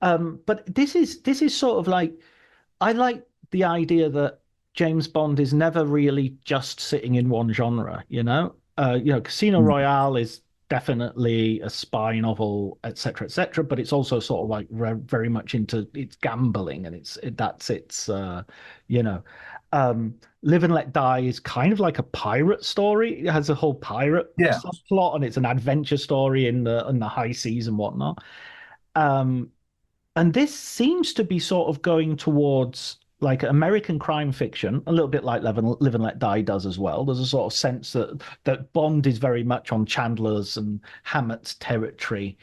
But this is sort of like I like the idea that James Bond is never really just sitting in one genre, you know? Casino Mm. Royale is definitely a spy novel, etc., etc., but it's also sort of like very much into it's gambling and that's its you know. Live and Let Die is kind of like a pirate story. It has a whole pirate Yeah, subplot and it's an adventure story in the high seas and whatnot. Um, and this seems to be sort of going towards like American crime fiction, a little bit like Live and Let Die does as well. There's a sort of sense that Bond is very much on Chandler's and Hammett's territory,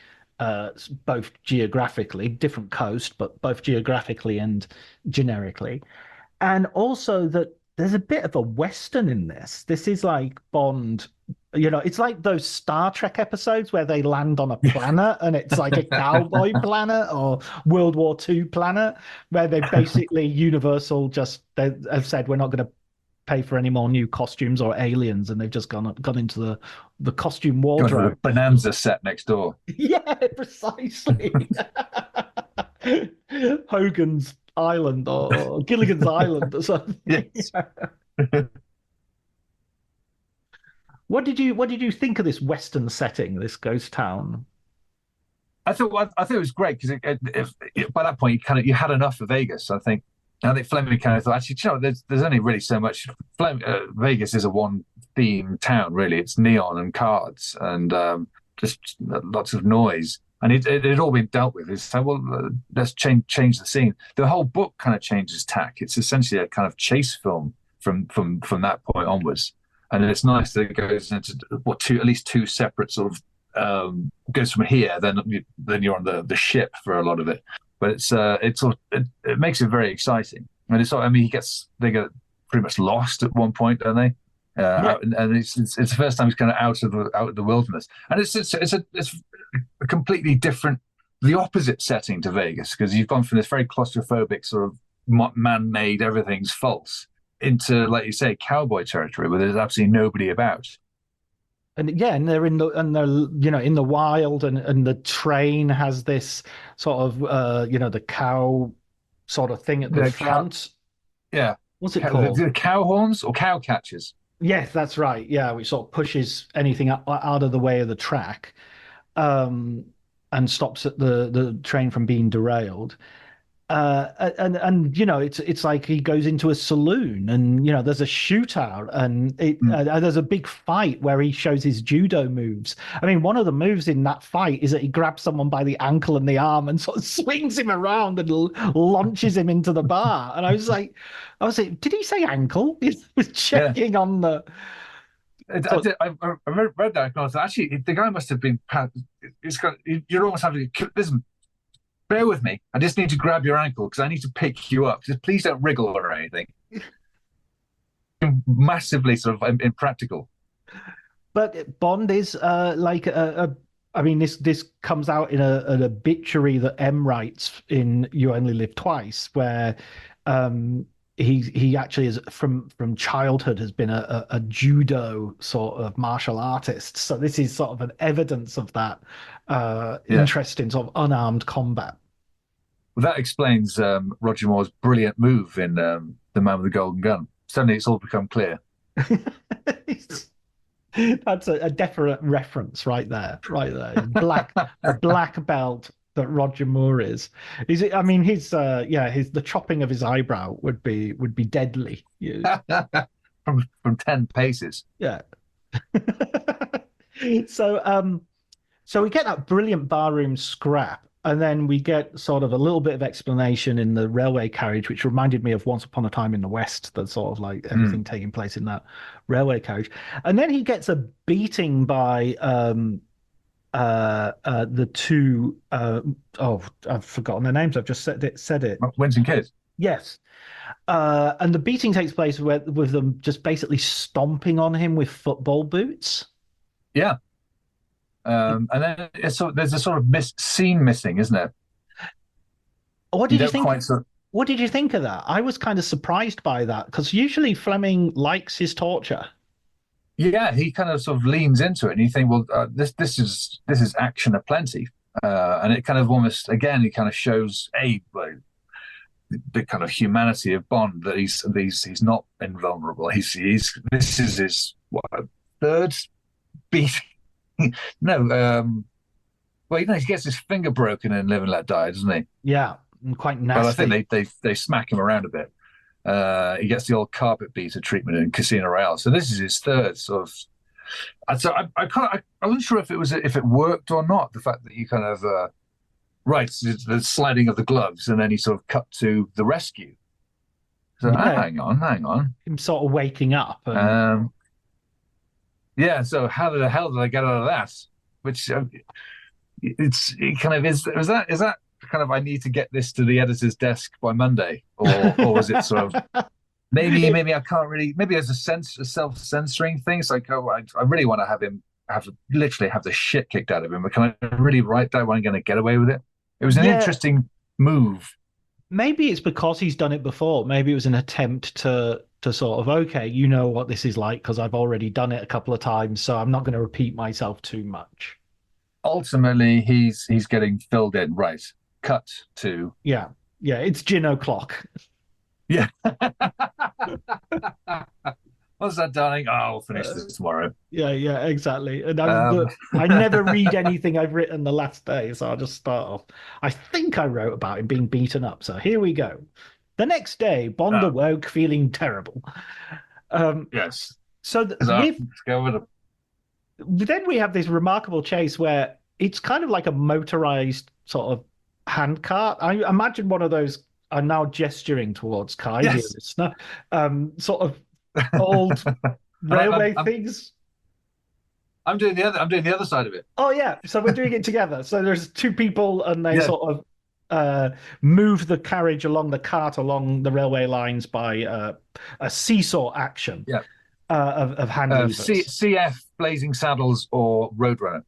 both geographically, different coast, but both geographically and generically. And also that there's a bit of a Western in this. This is like Bond, it's like those Star Trek episodes where they land on a planet and it's like a cowboy planet or World War II planet, where they basically Universal just they have said we're not going to pay for any more new costumes or aliens, and they've just gone into the costume going to the wardrobe. Bonanza set next door. Yeah, precisely. Hogan's Island or Gilligan's Island or something. Yes. What did you think of this Western setting, this ghost town? I thought it was great because by that point you had enough of Vegas. I think Fleming kind of thought actually, you know, there's only really so much. Vegas is a one theme town really. It's neon and cards and just lots of noise, and it had all been dealt with. It's like, well, let's change the scene. The whole book kind of changes tack. It's essentially a kind of chase film from that point onwards, and it's nice that it goes into at least two separate sort of goes from here, then you're on the ship for a lot of it. But it makes it very exciting, and I mean they get pretty much lost at one point, don't they? Yeah, And it's the first time he's kind of out of the wilderness, and it's a completely different, the opposite setting to Vegas because you've gone from this very claustrophobic sort of man-made everything's false into, like you say, cowboy territory where there's absolutely nobody about. and yeah, and they're in the wild, and the train has this sort of the cow sort of thing at the The cow, front. yeah, What's it called? the cow horns or cow catchers. Yes, that's right. Yeah, which sort of pushes anything out of the way of the track, um, and stops the train from being derailed. And it's like he goes into a saloon, and there's a shootout, and Mm. there's a big fight where he shows his judo moves. I mean, one of the moves in that fight is that he grabs someone by the ankle and the arm and sort of swings him around and launches him into the bar. And I was like, did he say ankle? He was Yeah. checking on the. So I read that and I was like, actually the guy must have been. It's got you're almost having to listen. Bear with me. I just need to grab your ankle because I need to pick you up. Just please don't wriggle or anything. Massively sort of impractical. But Bond is like I mean, this comes out in an obituary that M writes in You Only Live Twice, where um, he actually is from childhood has been a judo sort of martial artist. So this is sort of an evidence of that Yeah. interest in sort of unarmed combat. Well, that explains Roger Moore's brilliant move in The Man with the Golden Gun. Suddenly it's all become clear. That's a definite reference right there, right there. The black belt that Roger Moore is. Is it? I mean, his the chopping of his eyebrow would be deadly used. From 10 paces. Yeah. So So we get that brilliant barroom scrap, and then we get sort of a little bit of explanation in the railway carriage, which reminded me of Once Upon a Time in the West, the sort of like Mm. everything taking place in that railway carriage. And then he gets a beating by the two oh, I've forgotten their names. I've just said it. Winston Kids. Yes. And the beating takes place with them just basically stomping on him with football boots. Yeah. And then there's a sort of scene missing, isn't it? What You did you don't think? quite sort. What did you think of that? I was kind of surprised by that because usually Fleming likes his torture. Yeah, he kind of sort of leans into it, and you think, well, this is action aplenty, and it kind of almost again, it kind of shows like, the kind of humanity of Bond that he's not invulnerable. He's this is his what third beat. No, well, he gets his finger broken in Live and Let Die, doesn't he? Yeah, and quite But I think nasty. they smack him around a bit. He gets the old carpet beater treatment in Casino Royale. So this is his third sort of. And so I can't. I wasn't sure if it worked or not. The fact that you kind of right the sliding of the gloves and then he sort of cut to the rescue. So Yeah, hang on. him sort of waking up and Um, yeah. So how the hell did I get out of that? Which it kind of is that kind of I need to get this to the editor's desk by Monday, or is it sort of maybe I can't really maybe there's a self censoring thing. It's like I really want to have him literally have the shit kicked out of him, but can I really write that when I'm going to get away with it? It was an yeah, interesting move. maybe it's because he's done it before. Maybe it was an attempt to sort of okay, you know what this is like because I've already done it a couple of times, so I'm not going to repeat myself too much. Ultimately, he's getting filled in. Right. Cut to Yeah, yeah, it's gin o'clock. yeah. What's that, darling? Oh, I'll finish Uh, this tomorrow. yeah, yeah, exactly. And Um, I never read anything I've written the last day, so I'll just start off. I think I wrote about him being beaten up, so here we go. The next day, Bond oh, awoke feeling terrible. Um, yes. so Let's go with it. then we have this remarkable chase where it's kind of like a motorized sort of handcart. I imagine one of those. I'm now gesturing towards Kai, dear Yes. listener. Sort of old And railway things. I'm doing the other side of it. Oh yeah, so we're doing it together. So there's two people, and they Yeah, sort of move the carriage along the cart along the railway lines by a seesaw action yeah. of hand levers. CF Blazing Saddles or Roadrunner.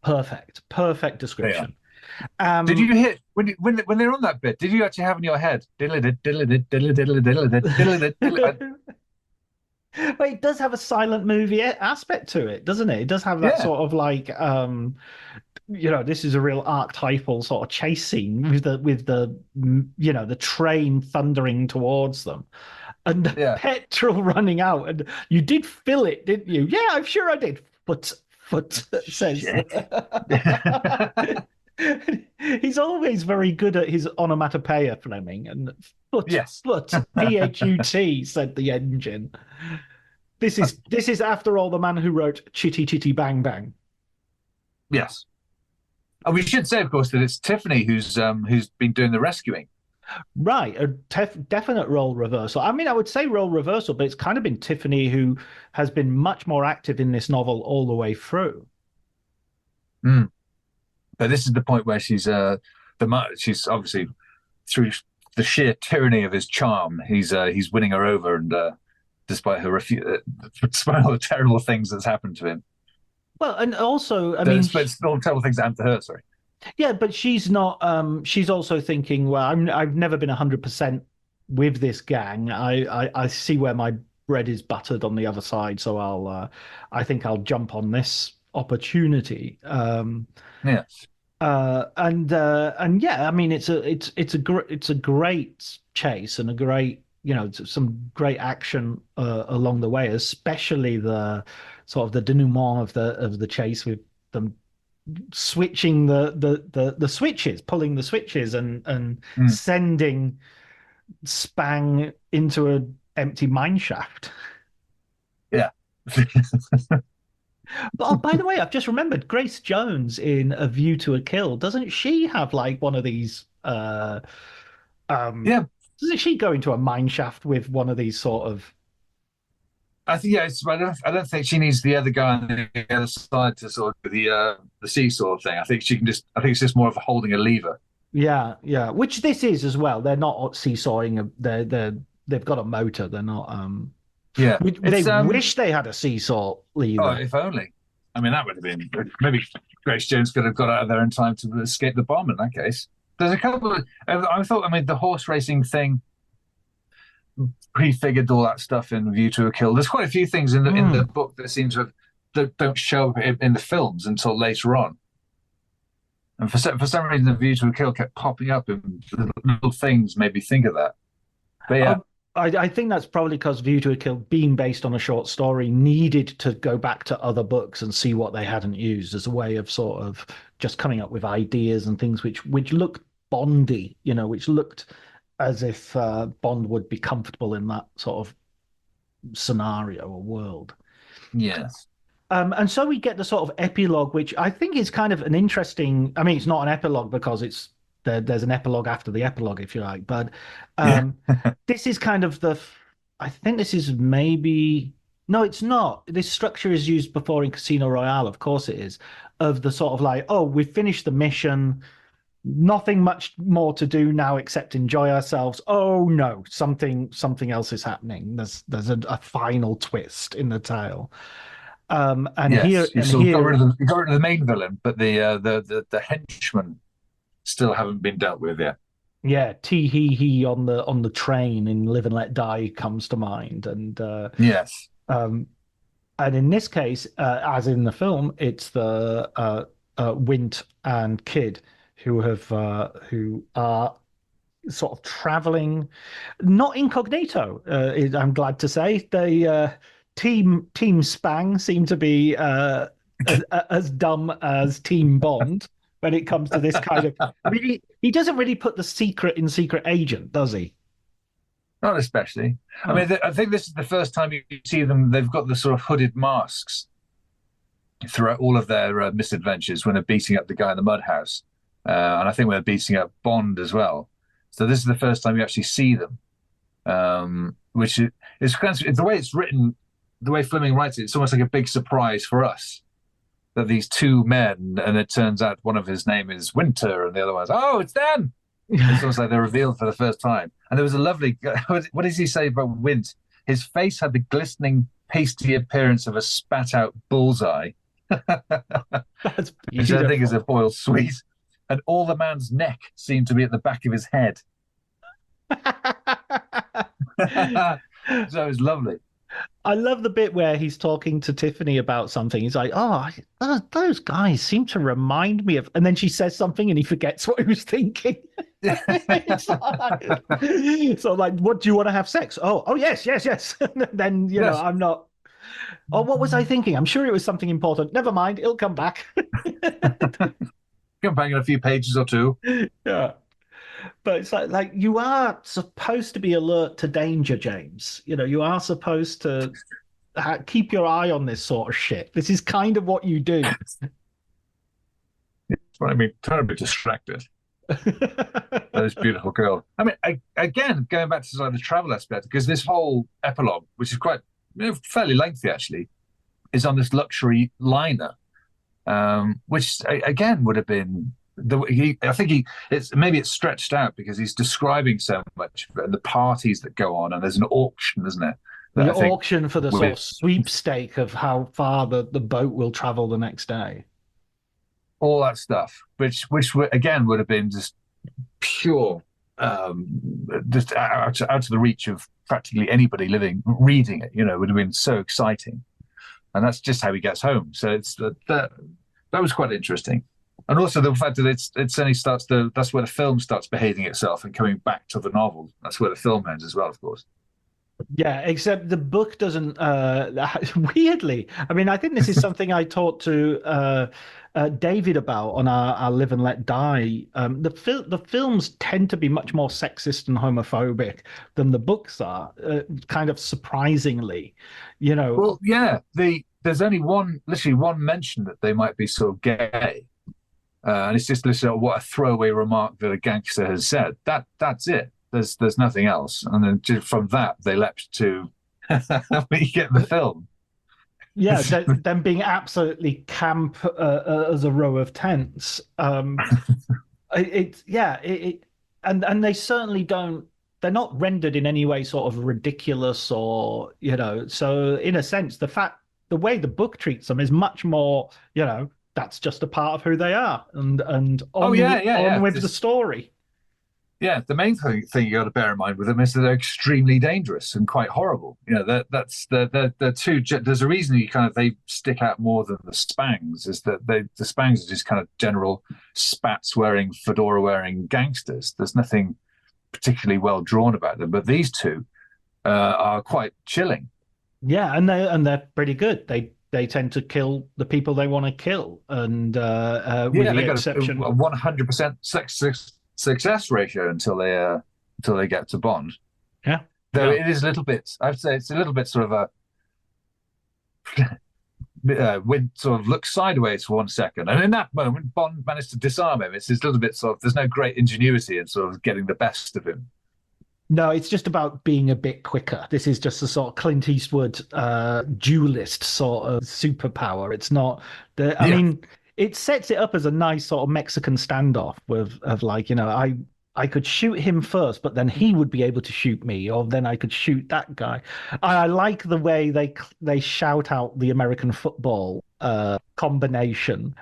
Perfect, perfect They are. description. Did Um, you hit when they're on that bit? Did you actually have in your head? But it does have a silent movie aspect to it, doesn't it? It does have that Yeah, sort of like this is a real archetypal sort of chase scene with the train thundering towards them and the yeah. petrol running out. And you did fill it, didn't you? Yeah, I'm sure I did. Foot says. Shit. He's always very good at his onomatopoeia, Fleming. And Yes. PHUT, said the engine. This is after all the man who wrote Chitty Chitty Bang Bang. Yes. And we should say, of course, that it's Tiffany who's been doing the rescuing. Right, a definite role reversal. I mean, I would say role reversal, but it's kind of been Tiffany who has been much more active in this novel all the way through. Mm. But this is the point where she's obviously through the sheer tyranny of his charm, he's winning her over, and despite despite all the terrible things that's happened to him, Well, and also, I mean, but all the terrible things that happened to her. Sorry. yeah, but she's not. She's also thinking, well, I've never been 100% with this gang. I see where my bread is buttered on the other side, so I think I'll jump on this opportunity. Yeah. And yeah, I mean, it's a great chase and a great some great action along the way, especially the sort of the denouement of the chase with them switching the switches, pulling the switches and Mm. sending Spang into an empty mine shaft. Yeah. But oh, by the way, I've just remembered Grace Jones in A View to a Kill. Doesn't she have like one of these um Yeah, doesn't she go into a mine shaft with one of these sort of I think yeah. I don't think she needs the other guy on the other side to sort of the seesaw thing. I think she can just. I think it's just more of holding a lever. yeah, yeah, which this is as well. They're not seesawing, they've got a motor. They're not Yeah, they it's wish they had a seesaw Oh, lever. if only. I mean, that would have been maybe Grace Jones could have got out of there in time to escape the bomb in that case. There's a couple of, I thought, I mean, the horse racing thing prefigured all that stuff in View to a Kill. There's quite a few things in the Hmm. book that seem to have, that don't show up in the films until later on. And for some reason, the View to a Kill kept popping up, and little things made me think of that. But yeah, Oh, I think that's probably because View to a Kill, being based on a short story, needed to go back to other books and see what they hadn't used as a way of sort of just coming up with ideas and things which looked Bondy, which looked as if Bond would be comfortable in that sort of scenario or world. yes, And so we get the sort of epilogue, which I think is kind of an interesting. I mean, it's not an epilogue because there's an epilogue after the epilogue, if you like. But yeah, this is kind of I think this is maybe. No, it's not. This structure is used before in Casino Royale, of course it is, of the sort of like, oh, we've finished the mission, nothing much more to do now except enjoy ourselves. Oh no, something else is happening. There's a final twist in the tale. And here yes. You and sort of here, you got rid of the main villain, but the henchmen still haven't been dealt with yet. yeah, tee hee hee on the train in Live and Let Die comes to mind, Yes, um, and in this case, as in the film, it's the Wint and Kid who are sort of traveling, not incognito. I'm glad to say they Team Spang seem to be as dumb as Team Bond when it comes to this kind of. I mean, he doesn't really put the secret in Secret Agent, does he? not especially. I mean, Oh, I think this is the first time you see them. They've got the sort of hooded masks throughout all of their misadventures when they're beating up the guy in the mud house, and I think they're beating up Bond as well. So this is the first time you actually see them, which is kind of, the way it's written, the way Fleming writes it. It's almost like a big surprise for us that these two men, and it turns out one of his name is Winter, and the other one's it's them. It's almost like they're revealed for the first time. And there was a lovely. What does he say about Wint? His face had the glistening, pasty appearance of a spat out bullseye, that's which I think is a beautiful. boiled sweet. And all the man's neck seemed to be at the back of his head. So it was lovely. I love the bit where he's talking to Tiffany about something. He's like, "Oh, those guys seem to remind me of," and then she says something, and he forgets what he was thinking. It's like, so like, what do you want to have sex? Oh, yes, yes, yes. And then Yes. I'm not. Oh, what was I thinking? I'm sure it was something important. Never mind, it'll come back. Come back in a few pages or two. Yeah, but it's like you are supposed to be alert to danger, James. You are supposed to keep your eye on this sort of shit. This is kind of what you do. That's what I mean. Terribly distracted. Those beautiful girl. I mean, again, going back to sort of the travel aspect, because this whole epilogue, which is quite fairly lengthy actually, is on this luxury liner, which again would have been I think it's stretched out because he's describing so much and the parties that go on, and there's an auction, isn't it? That The I think auction for the sort with of sweepstake of how far the boat will travel the next day. all that stuff, which again would have been just pure, just out of the reach of practically anybody living reading it. Would have been so exciting, and that's just how he gets home. So that was quite interesting, and also the fact that it only starts to that's where the film starts behaving itself and coming back to the novel. That's where the film ends as well, of course. Yeah, except the book doesn't. Weirdly, I mean, I think this is something I talked to David about on our Live and Let Die. The films tend to be much more sexist and homophobic than the books are. Kind of surprisingly, you know. Well, yeah, there's only literally one mention that they might be sort of gay, and it's just literally what a throwaway remark that a gangster has said. That's it. There's nothing else, and then just from that they leapt to when you get the film. Yeah, them being absolutely camp as a row of tents. Yeah, and they certainly don't. They're not rendered in any way sort of ridiculous or So in a sense, the way the book treats them is much more that's just a part of who they are, and Oh yeah, yeah, on yeah. with the story. Yeah, the main thing you got to bear in mind with them is that they're extremely dangerous and quite horrible. That's the two. There's a reason you kind of they stick out more than the Spangs. Is that the Spangs are just kind of general spats wearing, fedora wearing gangsters. There's nothing particularly well drawn about them, but these two are quite chilling. Yeah, and they're pretty good. They tend to kill the people they want to kill, and with Yeah, the they got a exception, 100% success ratio until they get to Bond. yeah, Though yeah. it is a little bit, I'd say it's a little bit sort of a Wint sort of looks sideways for 1 second, and in that moment, Bond managed to disarm him. It's a little bit sort of there's no great ingenuity in sort of getting the best of him. No, it's just about being a bit quicker. This is just a sort of Clint Eastwood duelist sort of superpower. It's not I Yeah, mean, it sets it up as a nice sort of Mexican standoff with of like, I could shoot him first, but then he would be able to shoot me, or then I could shoot that guy. I like the way they shout out the American football combination,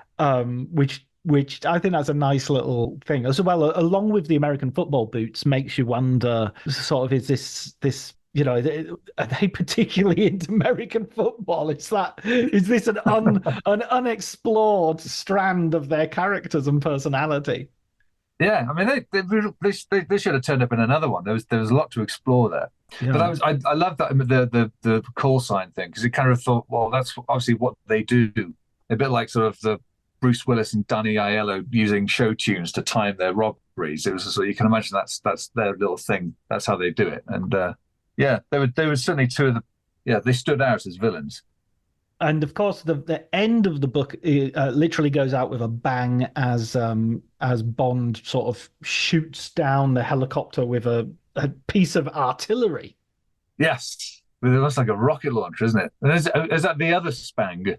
which I think that's a nice little thing as well. Along with the American football boots, makes you wonder, sort of, is this are they particularly into American football? Is this an unexplored strand of their characters and personality? yeah. I mean, they should have turned up in another one. There was a lot to explore there. But Yeah. I love that the call sign thing because it kind of thought, well, that's obviously what they do. A bit like sort of the Bruce Willis and Danny Aiello using show tunes to time their robberies. It was sort of, you can imagine that's their little thing. That's how they do it. And yeah, they were certainly two of the yeah they stood out as villains. And of course, the end of the book literally goes out with a bang as Bond sort of shoots down the helicopter with a piece of artillery. Yes, but it looks like a rocket launcher, isn't it? And is that the other Spang?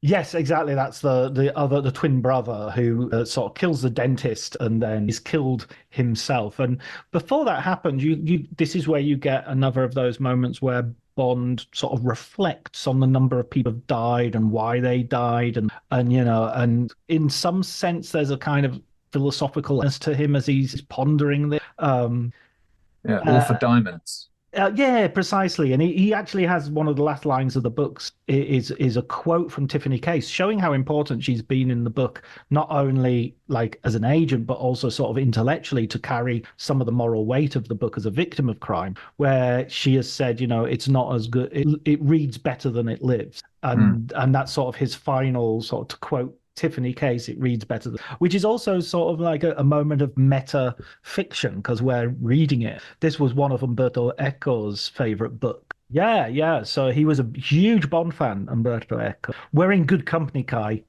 Yes, exactly. That's the twin brother who sort of kills the dentist and then is killed himself. And before that happens, you this is where you get another of those moments where Bond sort of reflects on the number of people who've died and why they died, and in some sense, there's a kind of philosophicalness to him as he's pondering this. Yeah, all for Uh, diamonds. yeah, precisely. And he actually has one of the last lines of the books is a quote from Tiffany Case, showing how important she's been in the book, not only like as an agent, but also sort of intellectually to carry some of the moral weight of the book as a victim of crime, where she has said, it's not as good. It reads better than it lives. Mm. And that's sort of his final sort of to quote Tiffany Case, it reads better, which is also sort of like a moment of meta fiction because we're reading it. This was one of Umberto Eco's favorite book. Yeah, yeah. So he was a huge Bond fan, Umberto Eco. We're in good company, Kai.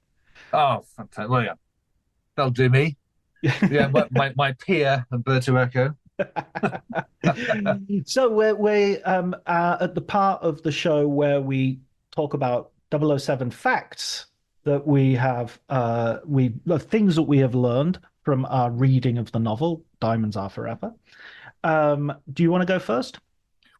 Oh, fantastic! Well, yeah, that'll do me. Yeah, my peer Umberto Eco. So we're at the part of the show where we talk about 007 facts that we have the things that we have learned from our reading of the novel Diamonds Are Forever. Do you want to go first?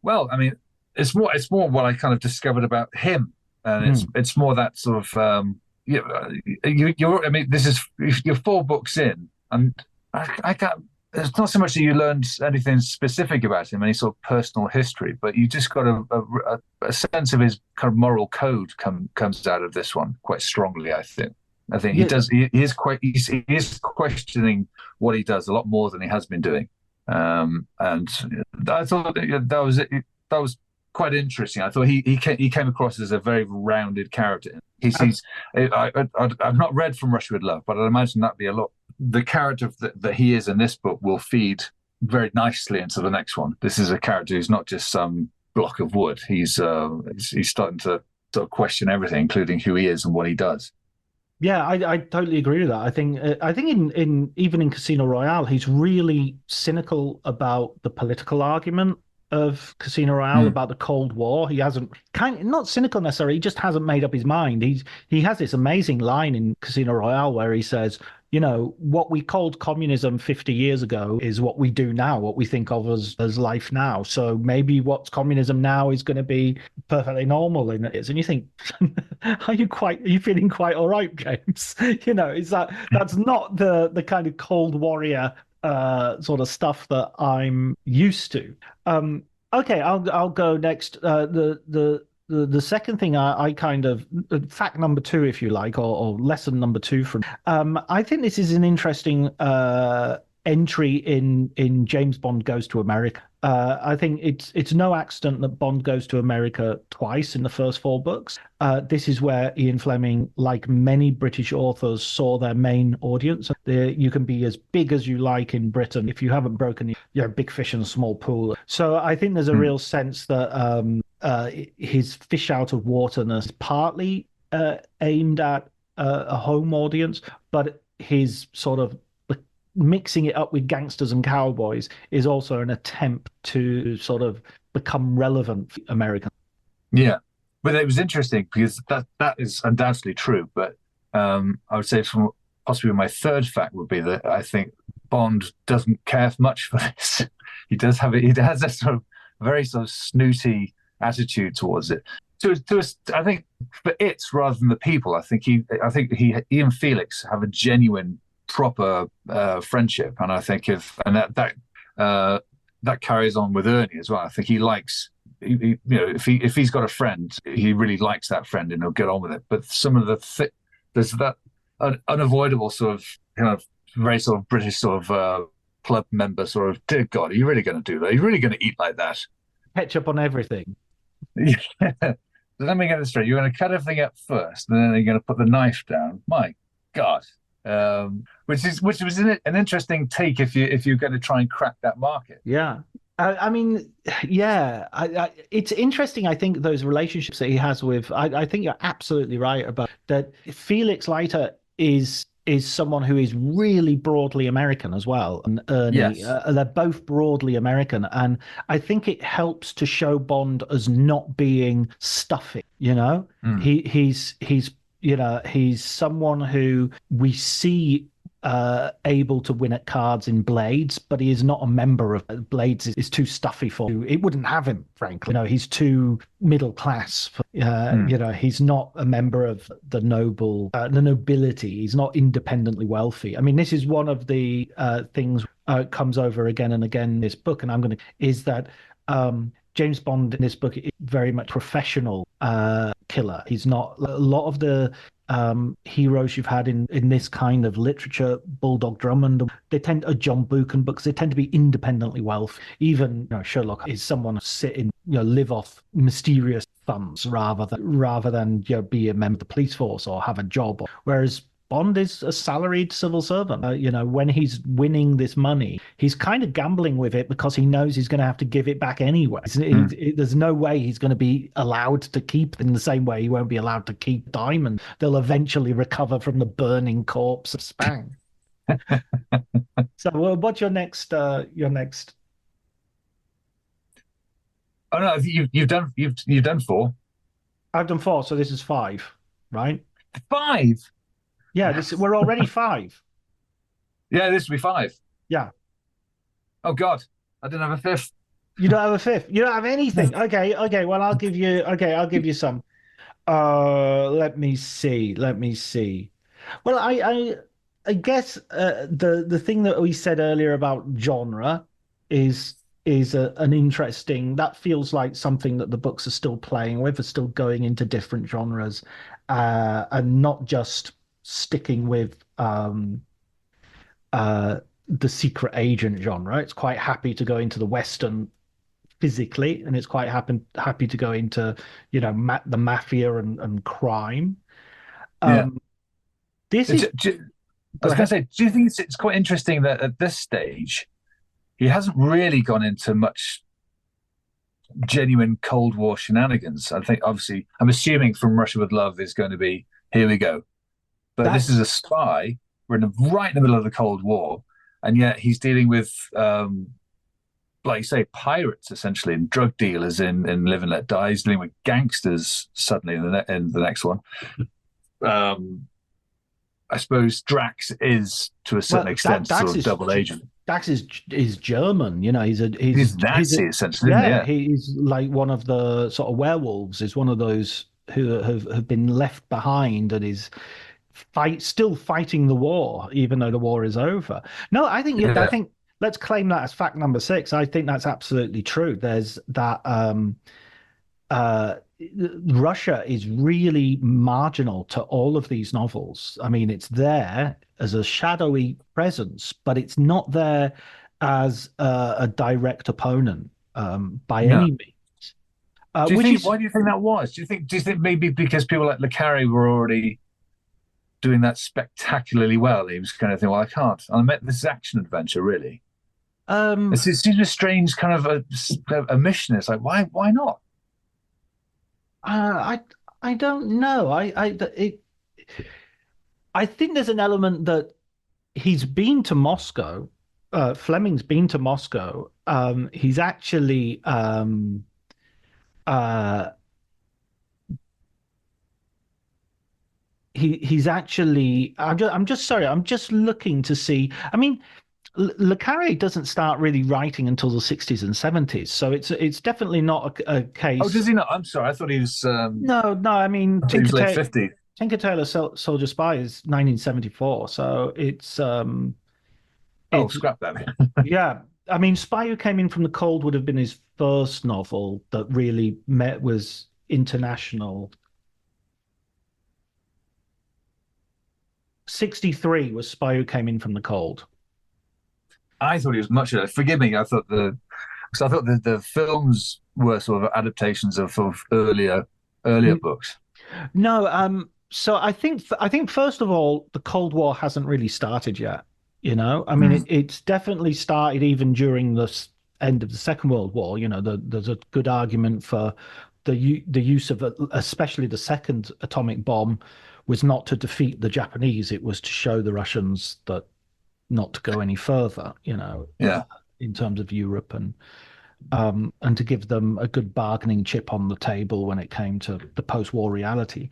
Well, I mean, it's more what I kind of discovered about him, and it's Mm. it's more that sort of you're. I mean, this is you're 4 books in, and I can't. It's not so much that you learned anything specific about him, any sort of personal history, but you just got a sense of his kind of moral code comes out of this one quite strongly. I think. I think he Yeah, does. He is quite. He is questioning what he does a lot more than he has been doing. And I thought that was quite interesting. I thought he came across as a very rounded character. I've not read From Russia with Love, but I'd imagine that'd be a lot. The character that he is in this book will feed very nicely into the next one. This is a character who's not just some block of wood. He's starting to sort of question everything, including who he is and what he does. Yeah, I totally agree with that. I think in even in Casino Royale, he's really cynical about the political argument of Casino Royale Mm. about the Cold War. He hasn't kind not cynical necessarily, he just hasn't made up his mind. He has this amazing line in Casino Royale where he says, what we called communism 50 years ago is what we do now, what we think of as life now. So maybe what's communism now is going to be perfectly normal in it is. And you think, are you feeling quite all right, James? Is that's not the kind of Cold Warrior sort of stuff that I'm used to. Um, okay, I'll go next. The second thing I kind of fact number two, if you like, or lesson number two from I think this is an interesting entry in James Bond Goes to America. I think it's no accident that Bond goes to America twice in the first four books. This is where Ian Fleming, like many British authors, saw their main audience. You can be as big as you like in Britain. If you haven't broken, you're a big fish in a small pool. So I think there's a Mm. real sense that his fish out of waterness is partly aimed at a home audience, but his sort of mixing it up with gangsters and cowboys is also an attempt to sort of become relevant for American. Yeah, but it was interesting because that is undoubtedly true. But I would say from possibly my third fact would be that I think Bond doesn't care much for this. He has a sort of very sort of snooty attitude towards it. I think for it rather than the people, I think Ian Felix have a genuine, proper friendship, and I think if and uh, that carries on with Ernie as well. I think he likes if he's got a friend, he really likes that friend and he'll get on with it. But some of there's that unavoidable sort of kind of very sort of British sort of club member sort of, dear God, are you really going to do that? Are you really going to eat like that? Ketchup on everything. Yeah. Let me get this straight. You're going to cut everything up first, and then you're going to put the knife down. My God. Which was an interesting take if you're going to try and crack that market. Yeah. I mean, yeah, it's interesting. I think those relationships that he has with, I think you're absolutely right about that. Felix Leiter is someone who is really broadly American as well, and Ernie, Yes. they're both broadly American, and I think it helps to show Bond as not being stuffy. Mm, He's someone who we see able to win at cards in Blades, but he is not a member of Blades. Is too stuffy for you. It wouldn't have him, frankly. He's too middle class. mm, He's not a member of the nobility. He's not independently wealthy. I mean, this is one of the things comes over again and again in this book, and is that James Bond in this book is very much professional killer. He's not a lot of the heroes you've had in this kind of literature, Bulldog Drummond, they tend John Buchan books, they tend to be independently wealthy. Even Sherlock is someone sitting, live off mysterious funds rather than be a member of the police force or have a job. Whereas Bond is a salaried civil servant. When he's winning this money, he's kind of gambling with it because he knows he's going to have to give it back anyway. mm. There's no way he's going to be allowed to keep in the same way he won't be allowed to keep diamond. They'll eventually recover from the burning corpse of Spang. So, what's your next? Your next? Oh no, you've done four. I've done four, so this is five, right? Five. Yeah, this we're already five. Yeah, this will be five. Yeah. Oh God, I didn't have a fifth. You don't have a fifth. You don't have anything. Okay, okay. Well, I'll give you. Okay, I'll give you some. Let me see. Let me see. Well, I guess the thing that we said earlier about genre is an interesting. That feels like something that the books are still playing with, are still going into different genres, and not just sticking with the secret agent genre. It's quite happy to go into the Western physically, and it's quite happy to go into the mafia and crime. Yeah. Um, this It's, is I Go was going to ahead. say, do you think it's quite interesting that at this stage he hasn't really gone into much genuine Cold War shenanigans. I think obviously I'm assuming From Russia with Love is going to be here we go, but this is That's a spy. We're right in the middle of the Cold War, and yet he's dealing with like you say, pirates essentially, and drug dealers in Live and Let Die. He's dealing with gangsters suddenly in the next one. Um, I suppose Drax is to a certain well, extent Dax sort of double agent. Dax is German. You know, He's he's a Nazi essentially, isn't he? yeah. Yeah, He's like one of the sort of werewolves. Is one of those who have been left behind and is still fighting the war, even though the war is over. No, I yeah, think let's claim that as fact number six. I think that's absolutely true. There's that uh, Russia is really marginal to all of these novels. I mean, it's there as a shadowy presence, but it's not there as a direct opponent by no. any means. Do you Which think? is Why do you think that was? Do you think maybe because people like Le Carre were already doing that spectacularly well? He was kind of thinking, well, I can't. I met this action adventure really. um, It seems a strange kind of a mission. It's like why not? I don't know. I think there's an element that he's been to Moscow. Fleming's been to Moscow. He's actually uh, he's actually. I'm just sorry. I'm just looking to see. I mean, Le Carre doesn't start really writing until the 60s and 70s, so it's definitely not a Oh, case. does he not? I'm sorry. No, no. I mean, I thought he was late 50. Tinker Tailor Soldier Spy is 1974, so Oh, it's scrap that. yeah. I mean, Spy Who Came In From the Cold would have been his first novel that really met was international. 63 was Spy Who Came In From the Cold. I thought he was much. Forgive me. I thought the films were sort of adaptations of earlier books. No, so I think first of all, the Cold War hasn't really started yet. You know, I mean, Mm. it's definitely started even during the end of the Second World War. You know, there's a good argument for the use of especially the second atomic bomb was not to defeat the Japanese; it was to show the Russians that not to go any further. You know, Yeah, in terms of Europe and to give them a good bargaining chip on the table when it came to the post-war reality.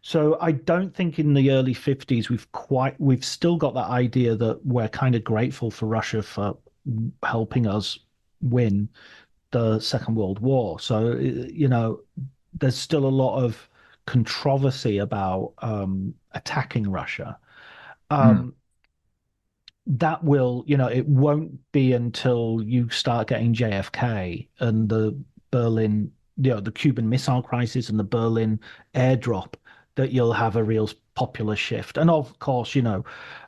So I don't think in the early 50s we've still got that idea that we're kind of grateful for Russia for helping us win the Second World War. So you know, there's still a lot of controversy about attacking Russia. mm. Um, that will, you know, it won't be until you start getting JFK and the Berlin, you know, the Cuban Missile Crisis and the Berlin airdrop that you'll have a real popular shift. And of course, you know,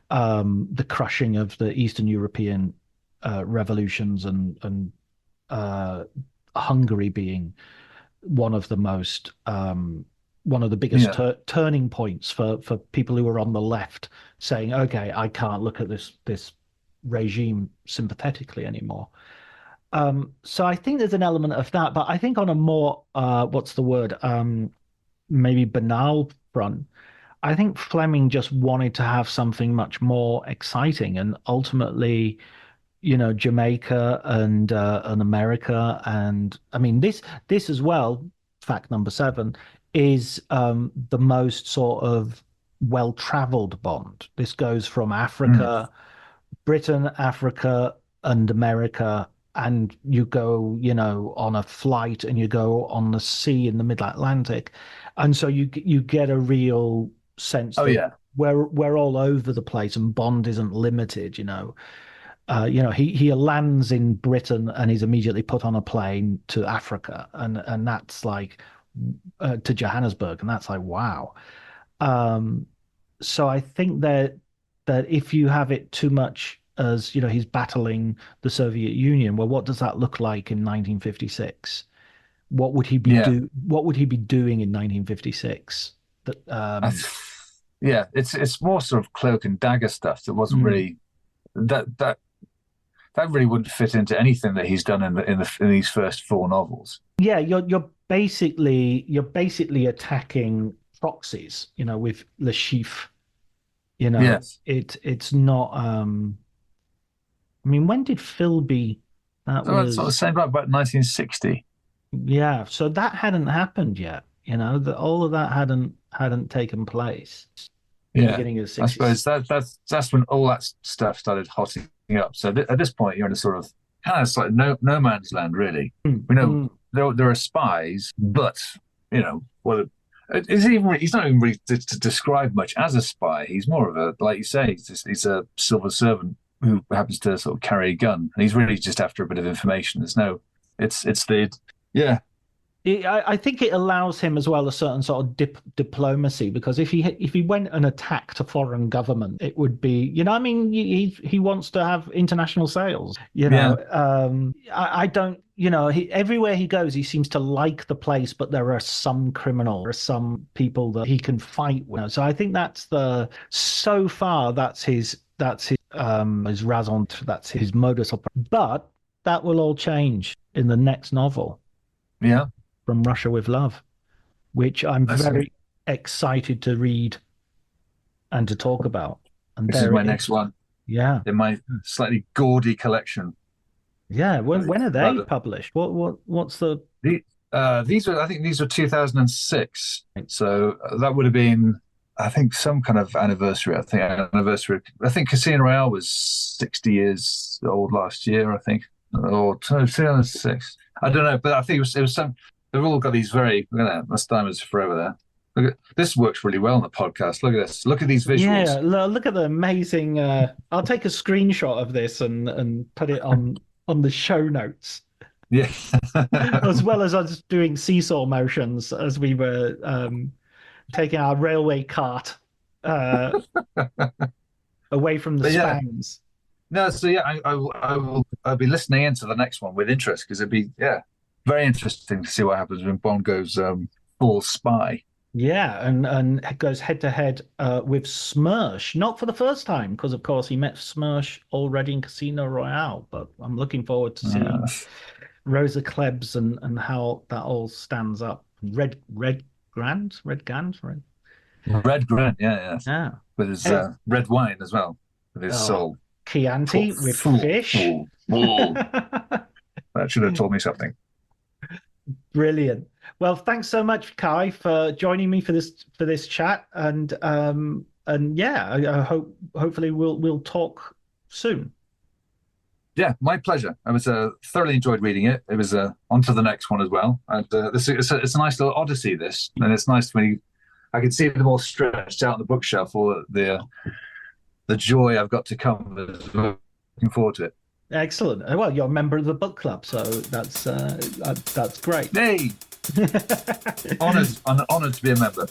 the crushing of the Eastern European revolutions and uh, Hungary being one of the most one of the biggest Yeah, turning points for people who are on the left saying, okay, I can't look at this regime sympathetically anymore. So I think there's an element of that, but I think on a more what's the word maybe banal front, I think Fleming just wanted to have something much more exciting, and ultimately you know, Jamaica and America, and I mean this as well. Fact number seven is the most sort of well-traveled Bond. This goes from mm. Africa, Britain, Africa, and America, and you go, you know, on a flight and you go on the sea in the mid-Atlantic, and so you get a real sense Oh that yeah, we're all over the place, and Bond isn't limited, you know, he lands in Britain and he's immediately put on a plane to Africa, and that's like to Johannesburg, and that's like wow. Um, so I think that if you have it too much as you know he's battling the Soviet Union, well, what does that look like in 1956? yeah. What would he be doing in 1956? That I th yeah, it's more sort of cloak and dagger stuff that wasn't mm, really that that really wouldn't fit into anything that he's done in these first four novels. Yeah, you're basically attacking proxies, with Le Chiffre. Yes. It's not I mean, when did Philby? That So that's sort of was same about 1960. Yeah, so that hadn't happened yet, that all of that hadn't taken place. Yeah, Beginning of the I 60s. suppose that's when all that stuff started hotting up. So at this point, you're in a sort of kind of like no man's land, really. Mm, We know mm. there are spies, but well, he's not even really to describe much as a spy. He's more of a, like you say, he's a civil servant who happens to sort of carry a gun, and he's really just after a bit of information. It's the yeah I think it allows him as well a certain sort of diplomacy, because if he went and attacked a foreign government, it would be, I mean, he wants to have international sales. yeah I don't, everywhere he goes, he seems to like the place, but there are some criminals, there are some people that he can fight with. So I think so far that's his raison, that's his modus operandi. But that will all change in the next novel, yeah. From Russia with Love, which I'm That's it. very excited to read and to talk about. And This is there my it next is. one Yeah. in my slightly gaudy collection. Yeah. When are they Rather, published? What's the the, these are I think these were 2006, so that would have been I think some kind of anniversary. I think Casino Royale was 60 years old last year. I think or 2006. I don't know, but I think it was some. They've all got these very. Look at that. That's diamonds forever there. This works really well on the podcast. Look at this. Look at these Yeah, visuals. look at the amazing I'll take a screenshot of this and put it on the show notes. Yeah. As well as us doing seesaw motions as we were taking our railway cart uh, away from the But yeah, spans. no. So yeah, I'll be listening into the next one with interest because it'd be very interesting to see what happens when Bond goes full spy. Yeah, and goes head to head with Smersh, not for the first time, because of course he met Smersh already in Casino Royale. But I'm looking forward to seeing Uh, Rosa Klebs and how that all stands up. Red Gand, Red. Red Grant, yeah, Yeah. with his Eh, red wine as well, with his Oh, soul. Chianti with Fool, fish. fool, fool. That should have told me something. Brilliant. Well, thanks so much, Kai, for joining me for this chat, and yeah, I hope hopefully we'll talk soon. Yeah, my pleasure. I was thoroughly enjoyed reading it. It was on to the next one as well, and it's a nice little odyssey. This, and it's nice when I can see them all stretched out on the bookshelf. All the joy I've got to come. Looking forward to it. Excellent. Well, you're a member of the book club, so that's great. Hey, honored to be a member.